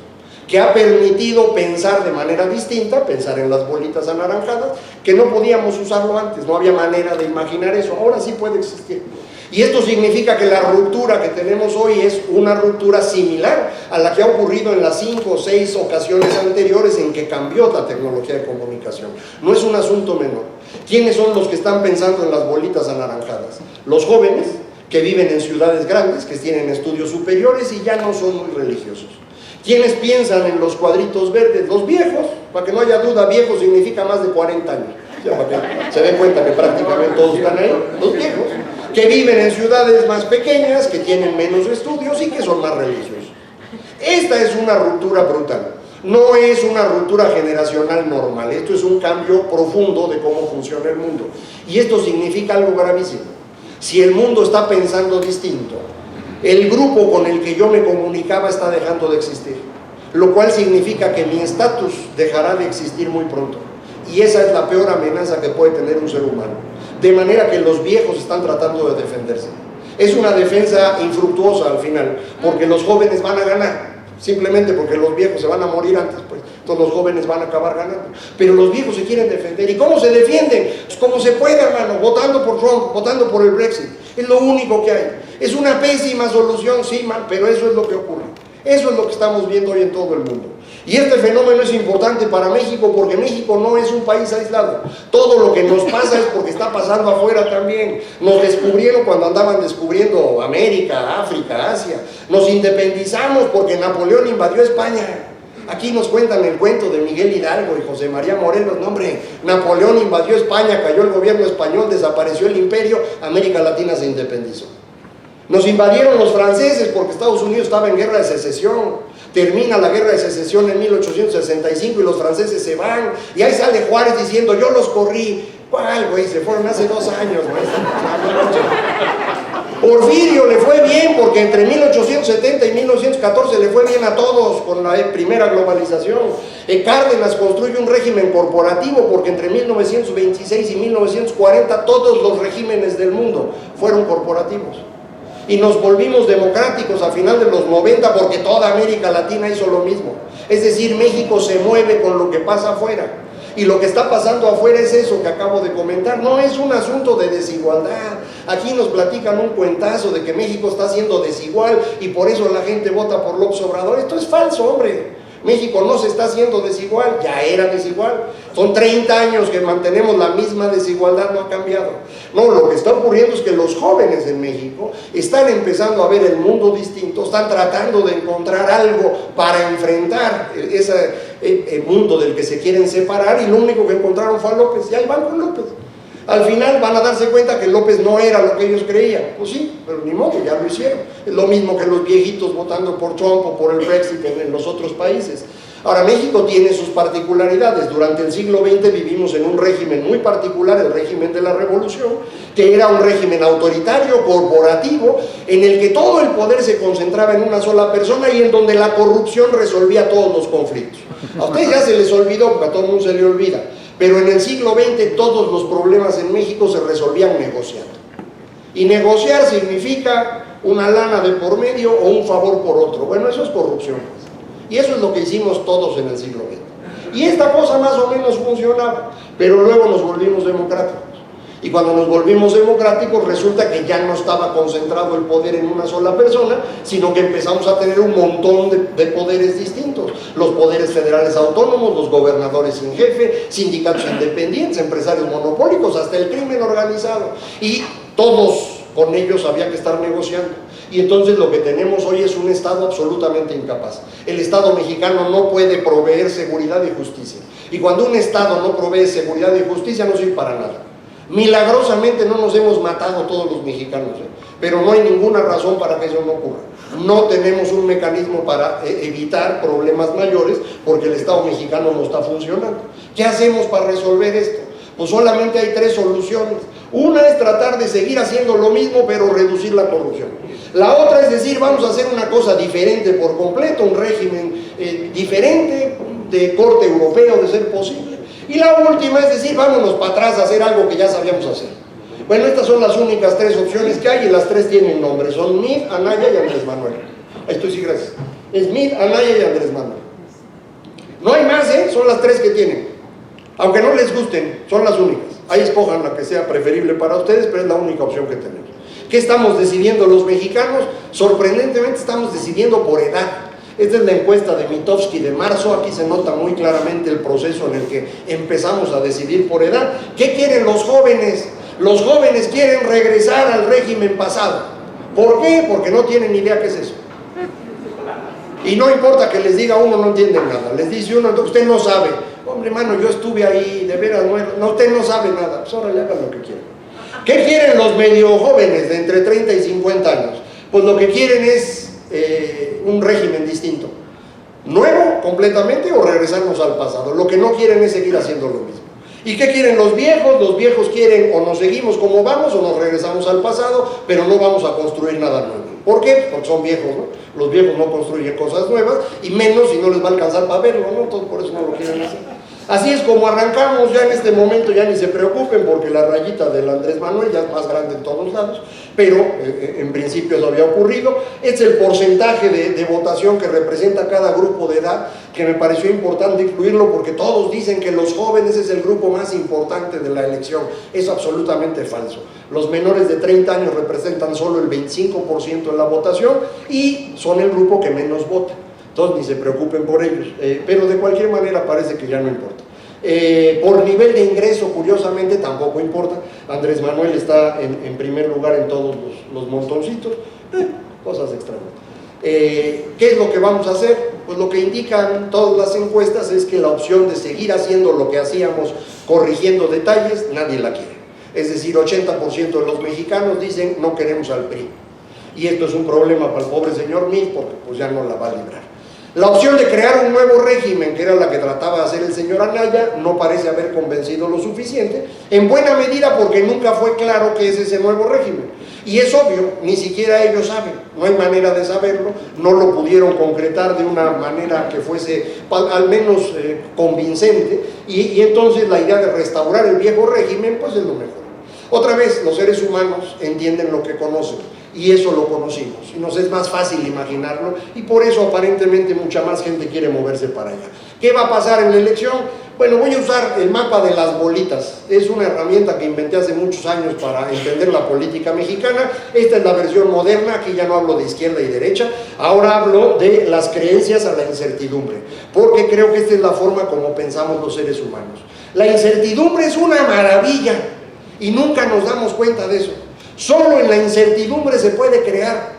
Speaker 1: que ha permitido pensar de manera distinta, pensar en las bolitas anaranjadas, que no podíamos usarlo antes, no había manera de imaginar eso, ahora sí puede existir. Y esto significa que la ruptura que tenemos hoy es una ruptura similar a la que ha ocurrido en las 5 o 6 ocasiones anteriores en que cambió la tecnología de comunicación. No es un asunto menor. ¿Quiénes son los que están pensando en las bolitas anaranjadas? Los jóvenes que viven en ciudades grandes, que tienen estudios superiores y ya no son muy religiosos. ¿Quiénes piensan en los cuadritos verdes? Los viejos, para que no haya duda, viejos significa más de 40 años. Ya, para que se den cuenta que prácticamente todos están ahí, los viejos, que viven en ciudades más pequeñas, que tienen menos estudios y que son más religiosos. Esta es una ruptura brutal. No es una ruptura generacional normal, esto es un cambio profundo de cómo funciona el mundo. Y esto significa algo gravísimo. Si el mundo está pensando distinto, el grupo con el que yo me comunicaba está dejando de existir, lo cual significa que mi estatus dejará de existir muy pronto. Y esa es la peor amenaza que puede tener un ser humano. De manera que los viejos están tratando de defenderse. Es una defensa infructuosa al final, porque los jóvenes van a ganar, simplemente porque los viejos se van a morir antes, pues. Entonces los jóvenes van a acabar ganando. Pero los viejos se quieren defender. ¿Y cómo se defienden? Pues como se puede, hermano, votando por Trump, votando por el Brexit. Es lo único que hay. Es una pésima solución, sí, man, pero eso es lo que ocurre. Eso es lo que estamos viendo hoy en todo el mundo. Y este fenómeno es importante para México porque México no es un país aislado. Todo lo que nos pasa es porque está pasando afuera también. Nos descubrieron cuando andaban descubriendo América, África, Asia. Nos independizamos porque Napoleón invadió España. Aquí nos cuentan el cuento de Miguel Hidalgo y José María Morelos. No, hombre, Napoleón invadió España, cayó el gobierno español, desapareció el imperio, América Latina se independizó. Nos invadieron los franceses porque Estados Unidos estaba en guerra de secesión. Termina la guerra de secesión en 1865 y los franceses se van. Y ahí sale Juárez diciendo, yo los corrí. ¿Cuál, güey? Se fueron hace 2 años, güey. Porfirio le fue bien porque entre 1870 y 1914 le fue bien a todos con la primera globalización. Cárdenas construye un régimen corporativo porque entre 1926 y 1940 todos los regímenes del mundo fueron corporativos. Y nos volvimos democráticos a final de los 90 porque toda América Latina hizo lo mismo. Es decir, México se mueve con lo que pasa afuera. Y lo que está pasando afuera es eso que acabo de comentar, no es un asunto de desigualdad. Aquí nos platican un cuentazo de que México está siendo desigual y por eso la gente vota por López Obrador. Esto es falso, hombre. México no se está haciendo desigual, ya era desigual. Son 30 años que mantenemos la misma desigualdad, no ha cambiado. No, lo que está ocurriendo es que los jóvenes en México están empezando a ver el mundo distinto, están tratando de encontrar algo para enfrentar ese mundo del que se quieren separar y lo único que encontraron fue a López, y ahí van con López. Al final van a darse cuenta que López no era lo que ellos creían. Pues sí, pero ni modo, ya lo hicieron. Es lo mismo que los viejitos votando por Trump o por el Brexit en los otros países. Ahora, México tiene sus particularidades. Durante el siglo XX vivimos en un régimen muy particular, el régimen de la Revolución, que era un régimen autoritario, corporativo, en el que todo el poder se concentraba en una sola persona y en donde la corrupción resolvía todos los conflictos. A ustedes ya se les olvidó, porque a todo el mundo se le olvida. Pero en el siglo XX todos los problemas en México se resolvían negociando. Y negociar significa una lana de por medio o un favor por otro. Bueno, eso es corrupción. Y eso es lo que hicimos todos en el siglo XX. Y esta cosa más o menos funcionaba, pero luego nos volvimos democráticos. Y cuando nos volvimos democráticos resulta que ya no estaba concentrado el poder en una sola persona, sino que empezamos a tener un montón de poderes distintos. Los poderes federales autónomos, los gobernadores sin jefe, sindicatos independientes, empresarios monopólicos, hasta el crimen organizado. Y todos con ellos había que estar negociando. Y entonces lo que tenemos hoy es un Estado absolutamente incapaz. El Estado mexicano no puede proveer seguridad y justicia. Y cuando un Estado no provee seguridad y justicia no sirve para nada. Milagrosamente no nos hemos matado todos los mexicanos, pero no hay ninguna razón para que eso no ocurra. No tenemos un mecanismo para evitar problemas mayores porque el Estado mexicano no está funcionando. ¿Qué hacemos para resolver esto? Pues solamente hay tres soluciones. Una es tratar de seguir haciendo lo mismo pero reducir la corrupción. La otra es decir, vamos a hacer una cosa diferente por completo, un régimen diferente, de corte europeo de ser posible. Y la última es decir, vámonos para atrás a hacer algo que ya sabíamos hacer. Bueno, estas son las únicas tres opciones que hay y las tres tienen nombre. Son Mid, Anaya y Andrés Manuel. Ahí estoy, sí, gracias. Es Mid, Anaya y Andrés Manuel. No hay más, son las tres que tienen. Aunque no les gusten, son las únicas. Ahí escojan la que sea preferible para ustedes, pero es la única opción que tenemos. ¿Qué estamos decidiendo los mexicanos? Sorprendentemente estamos decidiendo por edad. Esta es la encuesta de Mitofsky de marzo. Aquí se nota muy claramente el proceso en el que empezamos a decidir por edad. ¿Qué quieren los jóvenes? Los jóvenes quieren regresar al régimen pasado. ¿Por qué? Porque no tienen idea qué es eso. Y no importa que les diga uno, no entienden nada. Les dice uno, usted no sabe. Hombre, hermano, yo estuve ahí, de veras, no, usted no sabe nada. Pues ahora le hagan lo que quieran. ¿Qué quieren los medio jóvenes de entre 30 y 50 años? Pues lo que quieren es un régimen distinto. Nuevo, completamente, o regresarnos al pasado. Lo que no quieren es seguir haciendo lo mismo. ¿Y qué quieren los viejos? Los viejos quieren o nos seguimos como vamos o nos regresamos al pasado, pero no vamos a construir nada nuevo. ¿Por qué? Porque son viejos, ¿no? Los viejos no construyen cosas nuevas, y menos si no les va a alcanzar para verlo, ¿no? Entonces por eso no lo quieren hacer. Así es como arrancamos. Ya en este momento, ya ni se preocupen porque la rayita del Andrés Manuel ya es más grande en todos lados, pero en principio eso había ocurrido. Es el porcentaje de votación que representa cada grupo de edad, que me pareció importante incluirlo porque todos dicen que los jóvenes es el grupo más importante de la elección. Es absolutamente falso. Los menores de 30 años representan solo el 25% de la votación y son el grupo que menos vota. Entonces ni se preocupen por ellos, pero de cualquier manera parece que ya no importa. Por nivel de ingreso, curiosamente, tampoco importa. Andrés Manuel está en primer lugar en todos los montoncitos, cosas extrañas. ¿Qué es lo que vamos a hacer? Pues lo que indican todas las encuestas es que la opción de seguir haciendo lo que hacíamos, corrigiendo detalles, nadie la quiere. Es decir, 80% de los mexicanos dicen no queremos al PRI. Y esto es un problema para el pobre señor Mid porque pues ya no la va a librar. La opción de crear un nuevo régimen, que era la que trataba de hacer el señor Anaya, no parece haber convencido lo suficiente, en buena medida porque nunca fue claro qué es ese nuevo régimen. Y es obvio, ni siquiera ellos saben, no hay manera de saberlo, no lo pudieron concretar de una manera que fuese al menos convincente, y entonces la idea de restaurar el viejo régimen pues es lo mejor. Otra vez, los seres humanos entienden lo que conocen, y eso lo conocimos, y nos es más fácil imaginarlo, y por eso aparentemente mucha más gente quiere moverse para allá. ¿Qué va a pasar en la elección? Bueno, voy a usar el mapa de las bolitas. Es una herramienta que inventé hace muchos años para entender la política mexicana. Esta es la versión moderna, aquí ya no hablo de izquierda y derecha, ahora hablo de las creencias a la incertidumbre, porque creo que esta es la forma como pensamos los seres humanos. La incertidumbre es una maravilla y nunca nos damos cuenta de eso. Solo en la incertidumbre se puede crear.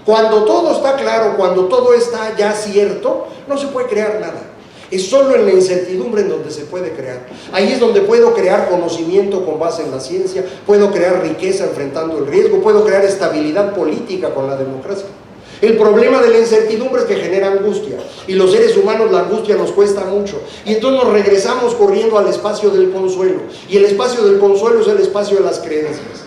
Speaker 1: Cuando todo está claro, cuando todo está ya cierto, no se puede crear nada. Es solo en la incertidumbre en donde se puede crear. Ahí es donde puedo crear conocimiento con base en la ciencia, puedo crear riqueza enfrentando el riesgo, puedo crear estabilidad política con la democracia. El problema de la incertidumbre es que genera angustia, y los seres humanos la angustia nos cuesta mucho, y entonces nos regresamos corriendo al espacio del consuelo, y el espacio del consuelo es el espacio de las creencias.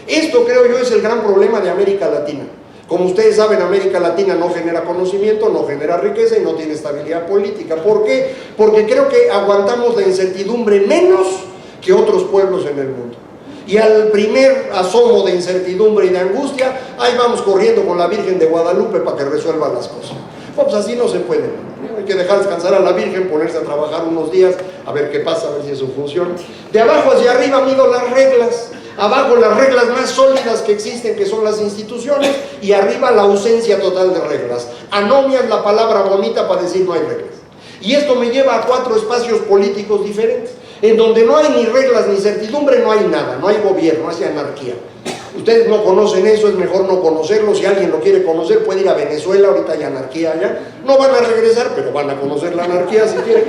Speaker 1: Esto, creo yo, es el gran problema de América Latina. Como ustedes saben, América Latina no genera conocimiento, no genera riqueza y no tiene estabilidad política. ¿Por qué? Porque creo que aguantamos la incertidumbre menos que otros pueblos en el mundo. Y al primer asomo de incertidumbre y de angustia, ahí vamos corriendo con la Virgen de Guadalupe para que resuelva las cosas. Pues así no se puede. Hay que dejar descansar a la Virgen, ponerse a trabajar unos días, a ver qué pasa, a ver si eso funciona. De abajo hacia arriba mido las reglas. Abajo las reglas más sólidas que existen, que son las instituciones, y arriba la ausencia total de reglas. Anomia es la palabra bonita para decir no hay reglas. Y esto me lleva a 4 espacios políticos diferentes, en donde no hay ni reglas ni certidumbre, no hay nada, no hay gobierno, hay anarquía. Ustedes no conocen eso, es mejor no conocerlo. Si alguien lo quiere conocer, puede ir a Venezuela, ahorita hay anarquía allá. No van a regresar, pero van a conocer la anarquía si quieren.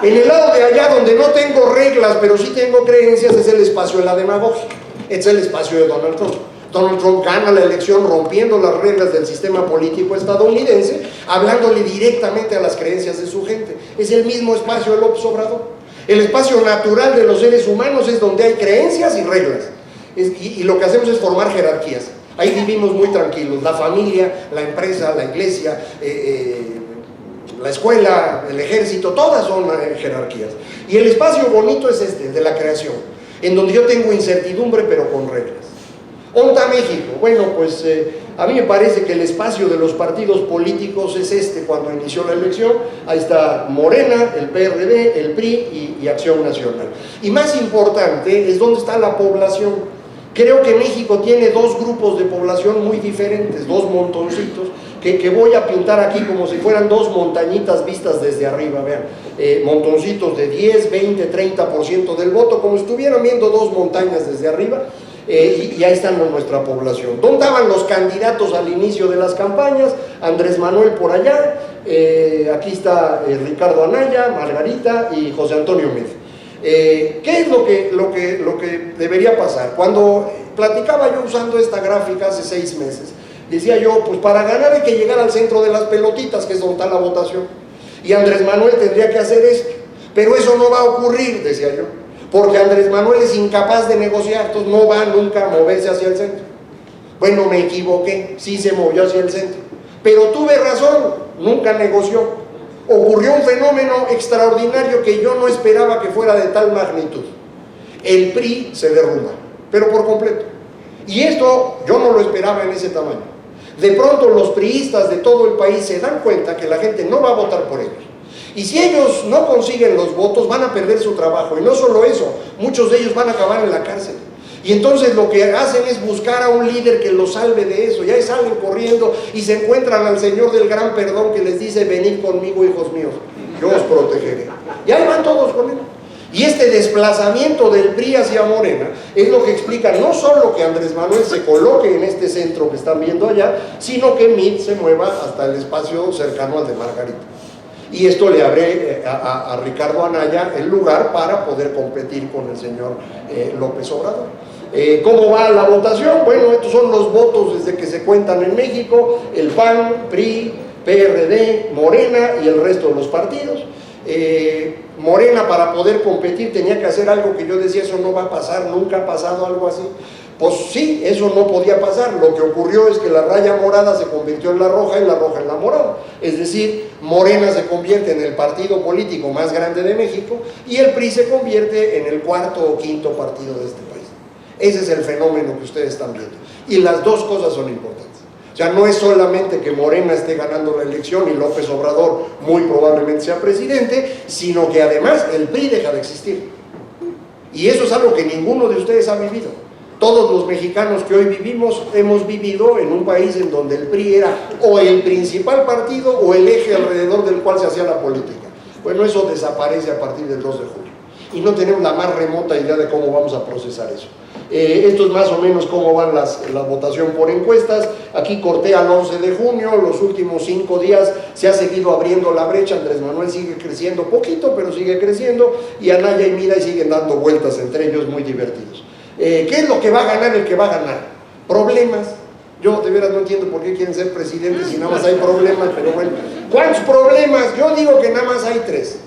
Speaker 1: En el lado de allá, donde no tengo reglas, pero sí tengo creencias, es el espacio de la demagogia. Es el espacio de Donald Trump. Donald Trump gana la elección rompiendo las reglas del sistema político estadounidense, hablándole directamente a las creencias de su gente. Es el mismo espacio de López Obrador. El espacio natural de los seres humanos es donde hay creencias y reglas. Y lo que hacemos es formar jerarquías. Ahí vivimos muy tranquilos. La familia, la empresa, la iglesia, la escuela, el ejército, todas son jerarquías. Y el espacio bonito es este, el de la creación, en donde yo tengo incertidumbre pero con reglas. ¿Onta México? Bueno, pues a mí me parece que el espacio de los partidos políticos es este cuando inició la elección. Ahí está Morena, el PRD, el PRI y Acción Nacional. Y más importante es dónde está la población. Creo que México tiene 2 grupos de población muy diferentes, 2 montoncitos, que voy a pintar aquí como si fueran 2 montañitas vistas desde arriba, vean, montoncitos de 10, 20, 30% del voto, como si estuvieran viendo 2 montañas desde arriba, y ahí están nuestra población. ¿Dónde estaban los candidatos al inicio de las campañas? Andrés Manuel por allá, aquí está Ricardo Anaya, Margarita y José Antonio Meade. ¿Qué es lo que debería pasar? Cuando platicaba yo usando esta gráfica hace 6 meses, decía yo, pues para ganar hay que llegar al centro de las pelotitas, que es donde está la votación, y Andrés Manuel tendría que hacer esto, pero eso no va a ocurrir, decía yo, porque Andrés Manuel es incapaz de negociar, entonces no va nunca a moverse hacia el centro. Bueno, me equivoqué, sí se movió hacia el centro, pero tuve razón, nunca negoció. Ocurrió un fenómeno extraordinario que yo no esperaba que fuera de tal magnitud. El PRI se derrumba, pero por completo. Y esto yo no lo esperaba en ese tamaño. De pronto los priistas de todo el país se dan cuenta que la gente no va a votar por ellos. Y si ellos no consiguen los votos, van a perder su trabajo. Y no solo eso, muchos de ellos van a acabar en la cárcel. Y entonces lo que hacen es buscar a un líder que los salve de eso. Ya salen corriendo y se encuentran al Señor del Gran Perdón, que les dice: venid conmigo, hijos míos, yo os protegeré. Y ahí van todos con él. Y este desplazamiento del PRI hacia Morena es lo que explica no solo que Andrés Manuel se coloque en este centro que están viendo allá, sino que Meade se mueva hasta el espacio cercano al de Margarita. Y esto le abre a Ricardo Anaya el lugar para poder competir con el señor López Obrador. ¿Cómo va la votación? Bueno, estos son los votos desde que se cuentan en México: el PAN, PRI, PRD, Morena y el resto de los partidos. Morena, para poder competir, tenía que hacer algo que yo decía: eso no va a pasar, nunca ha pasado algo así. Pues sí, eso no podía pasar. Lo que ocurrió es que la raya morada se convirtió en la roja y la roja en la morada. Es decir, Morena se convierte en el partido político más grande de México y el PRI se convierte en el cuarto o quinto partido de este país. Ese es el fenómeno que ustedes están viendo. Y las dos cosas son importantes. O sea, no es solamente que Morena esté ganando la elección y López Obrador muy probablemente sea presidente, sino que además el PRI deja de existir. Y eso es algo que ninguno de ustedes ha vivido. Todos los mexicanos que hoy vivimos hemos vivido en un país en donde el PRI era o el principal partido o el eje alrededor del cual se hacía la política. Bueno, eso desaparece a partir del 2 de julio. Y no tenemos la más remota idea de cómo vamos a procesar eso. Esto es más o menos cómo van la votación por encuestas. Aquí corté al 11 de junio, los últimos 5 días se ha seguido abriendo la brecha. Andrés Manuel sigue creciendo poquito, pero sigue creciendo, y Anaya y Mira siguen dando vueltas entre ellos muy divertidos. ¿Qué es lo que va a ganar el que va a ganar? Problemas. Yo de veras no entiendo por qué quieren ser presidentes si nada más hay problemas, pero bueno. ¿Cuántos problemas? Yo digo que nada más hay 3.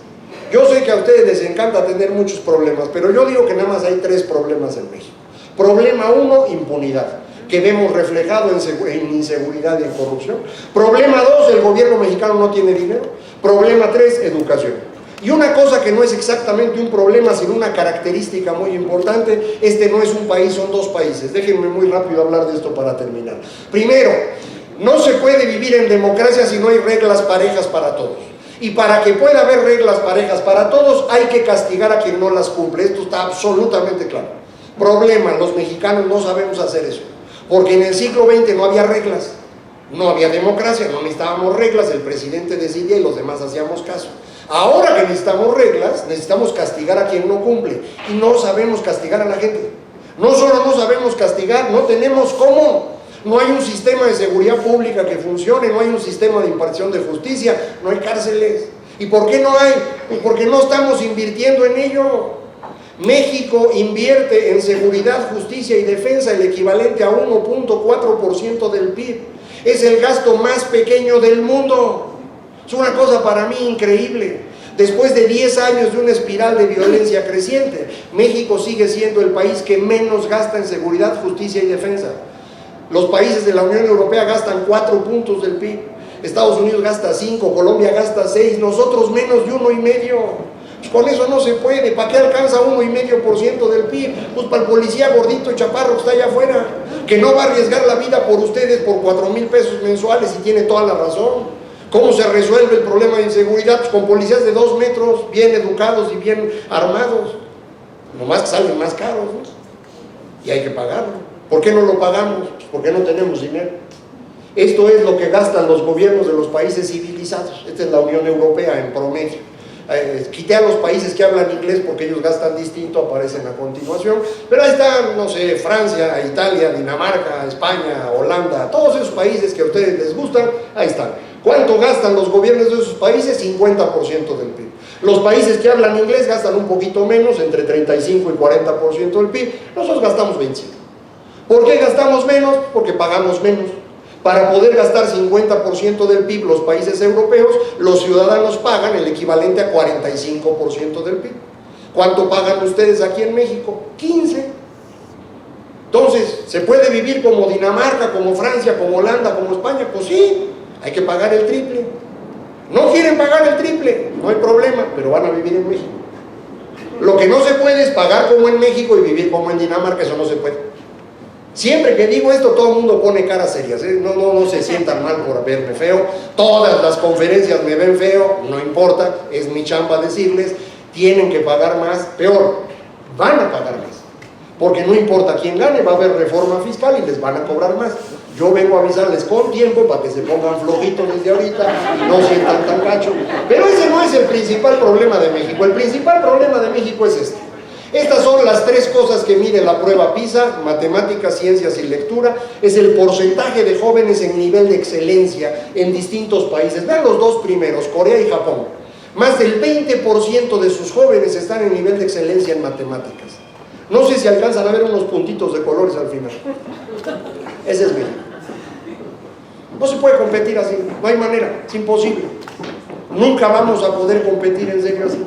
Speaker 1: Yo sé que a ustedes les encanta tener muchos problemas, pero yo digo que nada más hay 3 problemas en México. Problema 1, impunidad, que vemos reflejado en inseguridad y en corrupción. Problema 2, el gobierno mexicano no tiene dinero. Problema 3, educación. Y una cosa que no es exactamente un problema, sino una característica muy importante: este no es un país, son 2 países. Déjenme muy rápido hablar de esto para terminar. Primero, no se puede vivir en democracia si no hay reglas parejas para todos. Y para que pueda haber reglas parejas para todos, hay que castigar a quien no las cumple. Esto está absolutamente claro. Problema, los mexicanos no sabemos hacer eso, porque en el siglo XX no había reglas, no había democracia, no necesitábamos reglas, el presidente decidía y los demás hacíamos caso. Ahora que necesitamos reglas, necesitamos castigar a quien no cumple, y no sabemos castigar a la gente. No solo no sabemos castigar, no tenemos cómo. No hay un sistema de seguridad pública que funcione, no hay un sistema de impartición de justicia, no hay cárceles. ¿Y por qué no hay? Pues porque no estamos invirtiendo en ello. México invierte en seguridad, justicia y defensa el equivalente a 1.4% del PIB. Es el gasto más pequeño del mundo. Es una cosa para mí increíble. Después de 10 años de una espiral de violencia creciente, México sigue siendo el país que menos gasta en seguridad, justicia y defensa. Los países de la Unión Europea gastan 4 puntos del PIB. Estados Unidos gasta 5, Colombia gasta 6, nosotros menos de 1,5%. Pues con eso no se puede. ¿Para qué alcanza 1,5% del PIB? Pues para el policía gordito y chaparro que está allá afuera, que no va a arriesgar la vida por ustedes por 4,000 pesos mensuales, y tiene toda la razón. ¿Cómo se resuelve el problema de inseguridad? Pues con policías de 2 metros, bien educados y bien armados. Nomás que salen más caros, ¿no? Y hay que pagarlo. ¿Por qué no lo pagamos? Pues porque no tenemos dinero. Esto es lo que gastan los gobiernos de los países civilizados. Esta es la Unión Europea en promedio. Quité a los países que hablan inglés porque ellos gastan distinto, aparecen a continuación, pero ahí están, no sé, Francia, Italia, Dinamarca, España, Holanda, todos esos países que a ustedes les gustan, ahí están. ¿Cuánto gastan los gobiernos de esos países? 50% del PIB. Los países que hablan inglés gastan un poquito menos, entre 35 y 40% del PIB, nosotros gastamos 25%. ¿Por qué gastamos menos? Porque pagamos menos. Para poder gastar 50% del PIB los países europeos, los ciudadanos pagan el equivalente a 45% del PIB. ¿Cuánto pagan ustedes aquí en México? 15%. Entonces, ¿se puede vivir como Dinamarca, como Francia, como Holanda, como España? Pues sí, hay que pagar el triple. No quieren pagar el triple, no hay problema, pero van a vivir en México. Lo que no se puede es pagar como en México y vivir como en Dinamarca, eso no se puede. Siempre que digo esto, todo el mundo pone caras serias, ¿eh? No se sientan mal por verme feo. Todas las conferencias me ven feo, no importa, es mi chamba decirles, tienen que pagar más, peor, van a pagar más. Porque no importa quién gane, va a haber reforma fiscal y les van a cobrar más. Yo vengo a avisarles con tiempo para que se pongan flojitos desde ahorita y no sientan tan gacho. Pero ese no es el principal problema de México. El principal problema de México es este. Estas son las 3 cosas que mide la prueba PISA: matemáticas, ciencias y lectura. Es el porcentaje de jóvenes en nivel de excelencia en distintos países. Vean los 2 primeros, Corea y Japón. Más del 20% de sus jóvenes están en nivel de excelencia en matemáticas. No sé si alcanzan a ver unos puntitos de colores al final. Ese es México. No se puede competir así, no hay manera, es imposible. Nunca vamos a poder competir en serio así.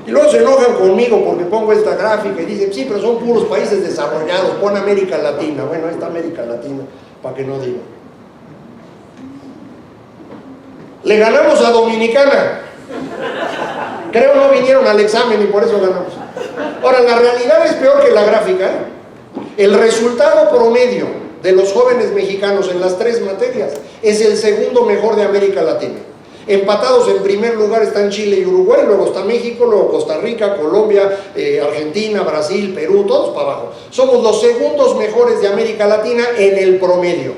Speaker 1: Y luego se enojan conmigo porque pongo esta gráfica y dicen, sí, pero son puros países desarrollados, pon América Latina. Bueno, ahí está América Latina, para que no digan. Le ganamos a Dominicana. Creo no vinieron al examen y por eso ganamos. Ahora, la realidad es peor que la gráfica. El resultado promedio de los jóvenes mexicanos en las 3 materias es el segundo mejor de América Latina. Empatados en primer lugar están Chile y Uruguay, luego está México, luego Costa Rica, Colombia, Argentina, Brasil, Perú, todos para abajo. Somos los segundos mejores de América Latina en el promedio.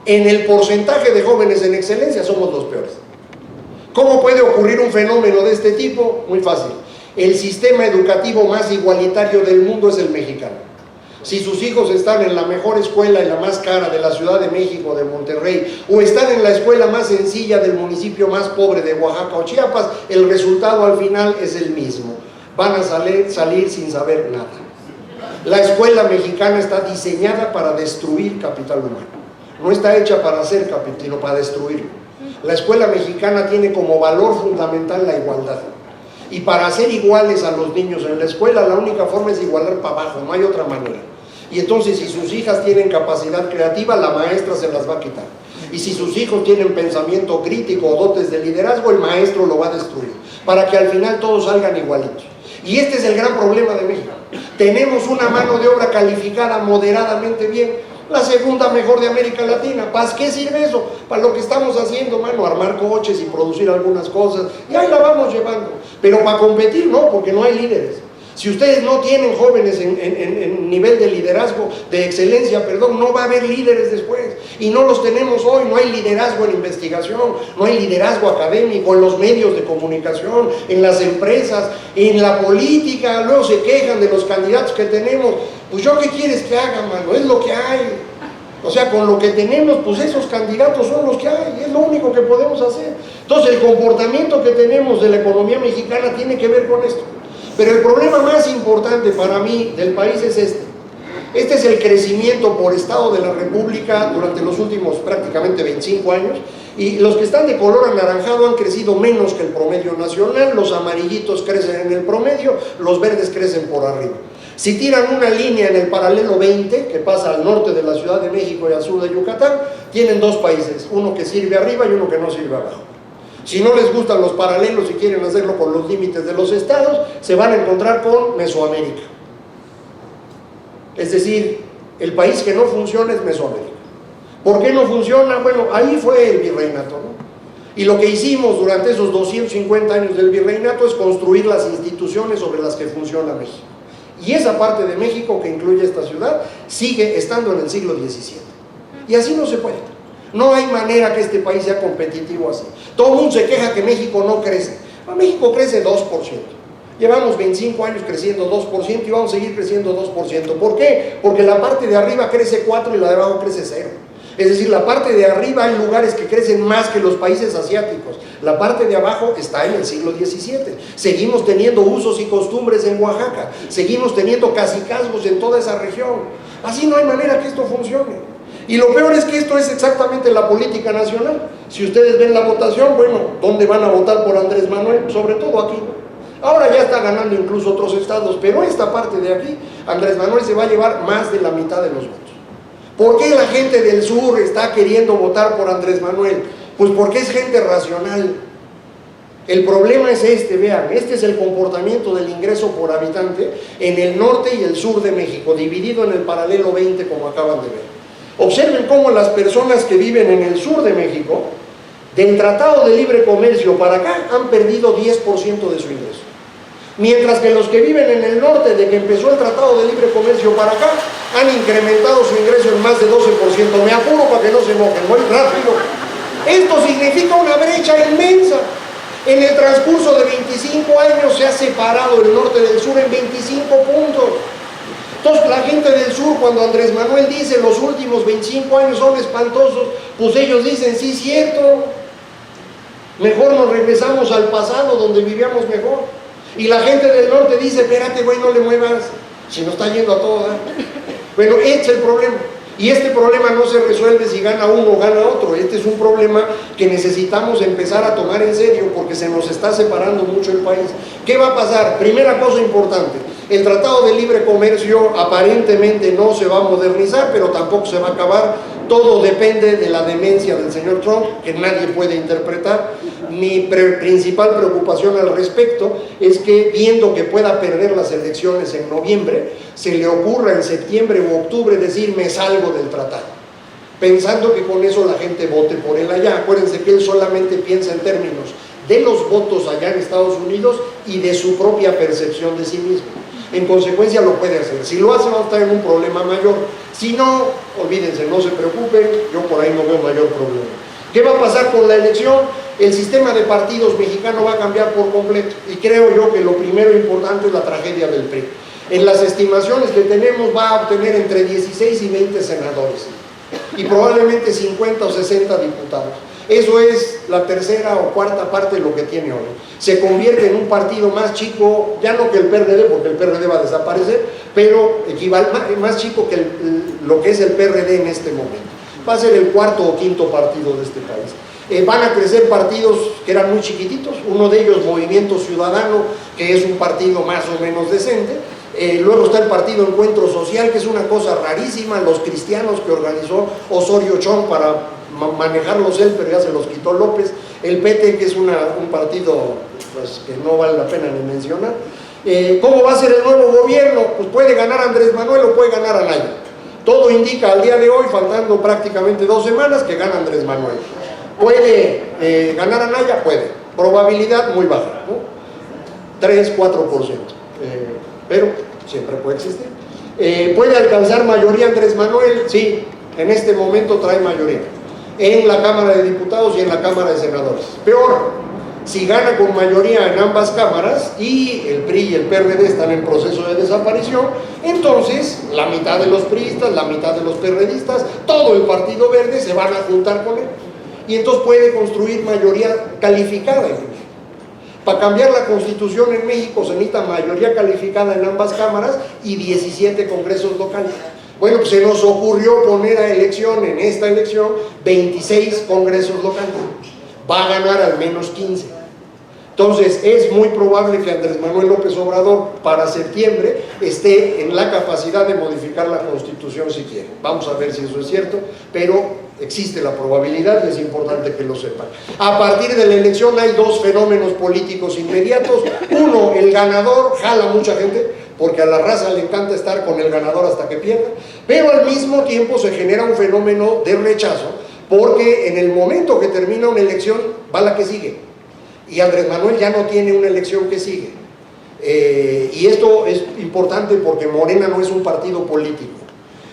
Speaker 1: En el porcentaje de jóvenes en excelencia somos los peores. ¿Cómo puede ocurrir un fenómeno de este tipo? Muy fácil. El sistema educativo más igualitario del mundo es el mexicano. Si sus hijos están en la mejor escuela y la más cara de la Ciudad de México, de Monterrey, o están en la escuela más sencilla del municipio más pobre de Oaxaca o Chiapas, el resultado al final es el mismo. Van a salir sin saber nada. La escuela mexicana está diseñada para destruir capital humano. No está hecha para hacer capital, sino para destruirlo. La escuela mexicana tiene como valor fundamental la igualdad. Y para ser iguales a los niños en la escuela, la única forma es igualar para abajo, no hay otra manera. Y entonces, si sus hijas tienen capacidad creativa, la maestra se las va a quitar. Y si sus hijos tienen pensamiento crítico o dotes de liderazgo, el maestro lo va a destruir, para que al final todos salgan igualitos. Y este es el gran problema de México. Tenemos una mano de obra calificada moderadamente bien, la segunda mejor de América Latina. ¿Para qué sirve eso? Para lo que estamos haciendo, mano, armar coches y producir algunas cosas, y ahí la vamos llevando. Pero para competir no, porque no hay líderes. Si ustedes no tienen jóvenes en nivel de liderazgo, de excelencia, perdón, no va a haber líderes después. Y no los tenemos hoy, no hay liderazgo en investigación, no hay liderazgo académico, en los medios de comunicación, en las empresas, en la política. Luego se quejan de los candidatos que tenemos. Pues yo, ¿qué quieres que haga, mano? Es lo que hay. O sea, con lo que tenemos, pues esos candidatos son los que hay, es lo único que podemos hacer. Entonces, el comportamiento que tenemos de la economía mexicana tiene que ver con esto. Pero el problema más importante para mí del país es este. Este es el crecimiento por estado de la República durante los últimos prácticamente 25 años, y los que están de color anaranjado han crecido menos que el promedio nacional, los amarillitos crecen en el promedio, los verdes crecen por arriba. Si tiran una línea en el paralelo 20, que pasa al norte de la Ciudad de México y al sur de Yucatán, tienen 2 países, uno que sirve arriba y uno que no sirve abajo. Si no les gustan los paralelos y quieren hacerlo con los límites de los estados, se van a encontrar con Mesoamérica. Es decir, el país que no funciona es Mesoamérica. ¿Por qué no funciona? Bueno, ahí fue el virreinato, ¿no? Y lo que hicimos durante esos 250 años del virreinato es construir las instituciones sobre las que funciona México. Y esa parte de México que incluye esta ciudad sigue estando en el siglo XVII. Y así no se puede. No hay manera que este país sea competitivo así. Todo el mundo se queja que México no crece. México crece 2%. Llevamos 25 años creciendo 2% y vamos a seguir creciendo 2%. ¿Por qué? Porque la parte de arriba crece 4% y la de abajo crece 0%. Es decir, la parte de arriba hay lugares que crecen más que los países asiáticos. La parte de abajo está en el siglo XVII. Seguimos teniendo usos y costumbres en Oaxaca. Seguimos teniendo cacicazgos en toda esa región. Así no hay manera que esto funcione. Y lo peor es que esto es exactamente la política nacional. Si ustedes ven la votación, bueno, ¿dónde van a votar por Andrés Manuel? Sobre todo aquí, ¿no? Ahora ya está ganando incluso otros estados, pero esta parte de aquí, Andrés Manuel se va a llevar más de la mitad de los votos. ¿Por qué la gente del sur está queriendo votar por Andrés Manuel? Pues porque es gente racional. El problema es este, vean, este es el comportamiento del ingreso por habitante en el norte y el sur de México, dividido en el paralelo 20, como acaban de ver. Observen cómo las personas que viven en el sur de México, del Tratado de Libre Comercio para acá, han perdido 10% de su ingreso. Mientras que los que viven en el norte, de que empezó el Tratado de Libre Comercio para acá, han incrementado su ingreso en más de 12%. Me apuro para que no se enojen, muy rápido. Esto significa una brecha inmensa. En el transcurso de 25 años se ha separado el norte del sur en 25 puntos. Entonces la gente del sur, cuando Andrés Manuel dice los últimos 25 años son espantosos, pues ellos dicen, sí, cierto, mejor nos regresamos al pasado donde vivíamos mejor. Y la gente del norte dice, espérate güey, no le muevas, si nos está yendo a todo, ¿eh? Bueno, este es el problema. Y este problema no se resuelve si gana uno o gana otro. Este es un problema que necesitamos empezar a tomar en serio porque se nos está separando mucho el país. ¿Qué va a pasar? Primera cosa importante, el Tratado de Libre Comercio aparentemente no se va a modernizar, pero tampoco se va a acabar. Todo depende de la demencia del señor Trump, que nadie puede interpretar. Mi principal preocupación al respecto es que, viendo que pueda perder las elecciones en noviembre, se le ocurra en septiembre u octubre decir me salgo del tratado, pensando que con eso la gente vote por él allá. Acuérdense que él solamente piensa en términos de los votos allá en Estados Unidos y de su propia percepción de sí mismo. En consecuencia lo puede hacer. Si lo hace va a estar en un problema mayor. Si no, olvídense, no se preocupen, yo por ahí no veo mayor problema. ¿Qué va a pasar con la elección? El sistema de partidos mexicano va a cambiar por completo y creo yo que lo primero importante es la tragedia del PRI. En las estimaciones que tenemos va a obtener entre 16 y 20 senadores y probablemente 50 o 60 diputados. Eso es la tercera o cuarta parte de lo que tiene hoy. Se convierte en un partido más chico, ya no que el PRD, porque el PRD va a desaparecer, pero más chico que lo que es el PRD en este momento. Va a ser el cuarto o quinto partido de este país. Van a crecer partidos que eran muy chiquititos, uno de ellos Movimiento Ciudadano, que es un partido más o menos decente. Luego está el partido Encuentro Social, que es una cosa rarísima, los cristianos que organizó Osorio Chong para manejarlos él, pero ya se los quitó López. El PT, que es un partido pues, que no vale la pena ni mencionar. ¿Cómo va a ser el nuevo gobierno? Pues puede ganar Andrés Manuel o puede ganar Anaya. Todo indica al día de hoy, faltando prácticamente 2 semanas, que gana Andrés Manuel. ¿Puede ganar Anaya? Puede. Probabilidad muy baja, ¿no? 3-4%. Pero siempre puede existir. ¿Puede alcanzar mayoría Andrés Manuel? Sí, en este momento trae mayoría en la Cámara de Diputados y en la Cámara de Senadores. Peor, si gana con mayoría en ambas cámaras y el PRI y el PRD están en proceso de desaparición, entonces la mitad de los priistas, la mitad de los PRDistas, todo el Partido Verde se van a juntar con él y entonces puede construir mayoría calificada incluso. Para cambiar la Constitución en México se necesita mayoría calificada en ambas cámaras y 17 congresos locales. Bueno, pues se nos ocurrió poner a elección, en esta elección, 26 congresos locales. Va a ganar al menos 15. Entonces, es muy probable que Andrés Manuel López Obrador, para septiembre, esté en la capacidad de modificar la Constitución si quiere. Vamos a ver si eso es cierto, pero existe la probabilidad y es importante que lo sepan. A partir de la elección hay 2 fenómenos políticos inmediatos. Uno, el ganador jala mucha gente, porque a la raza le encanta estar con el ganador hasta que pierda, pero al mismo tiempo se genera un fenómeno de rechazo, porque en el momento que termina una elección va la que sigue, y Andrés Manuel ya no tiene una elección que sigue. Y esto es importante porque Morena no es un partido político,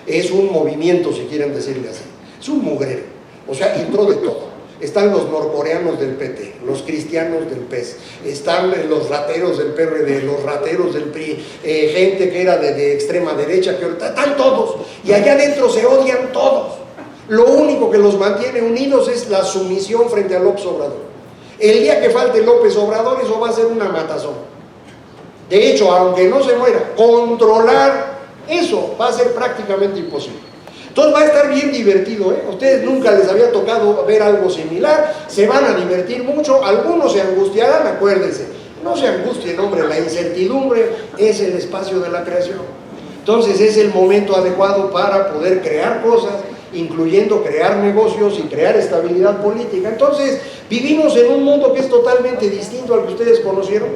Speaker 1: es un movimiento, si quieren decirle así, es un mugrero, o sea, entró de todo. Están los norcoreanos del PT, los cristianos del PES, están los rateros del PRD, los rateros del PRI, gente que era de extrema derecha, que ahorita están todos, y allá adentro se odian todos. Lo único que los mantiene unidos es la sumisión frente a López Obrador. El día que falte López Obrador, eso va a ser una matazón. De hecho, aunque no se muera, controlar eso va a ser prácticamente imposible. Entonces va a estar bien divertido, ¿eh? A ustedes nunca les había tocado ver algo similar, se van a divertir mucho, algunos se angustiarán, acuérdense, no se angustien, hombre, la incertidumbre es el espacio de la creación. Entonces es el momento adecuado para poder crear cosas, incluyendo crear negocios y crear estabilidad política. Entonces vivimos en un mundo que es totalmente distinto al que ustedes conocieron.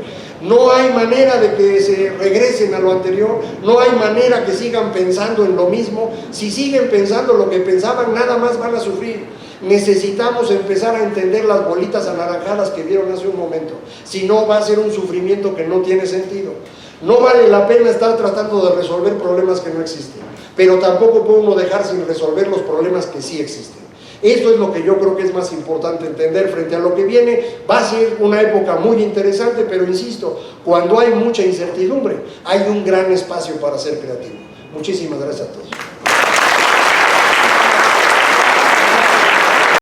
Speaker 1: No hay manera de que se regresen a lo anterior, no hay manera que sigan pensando en lo mismo. Si siguen pensando lo que pensaban, nada más van a sufrir. Necesitamos empezar a entender las bolitas anaranjadas que vieron hace un momento, si no va a ser un sufrimiento que no tiene sentido. No vale la pena estar tratando de resolver problemas que no existen, pero tampoco puede uno dejar sin resolver los problemas que sí existen. Esto es lo que yo creo que es más importante entender frente a lo que viene. Va a ser una época muy interesante, pero insisto, cuando hay mucha incertidumbre, hay un gran espacio para ser creativo. Muchísimas gracias a todos.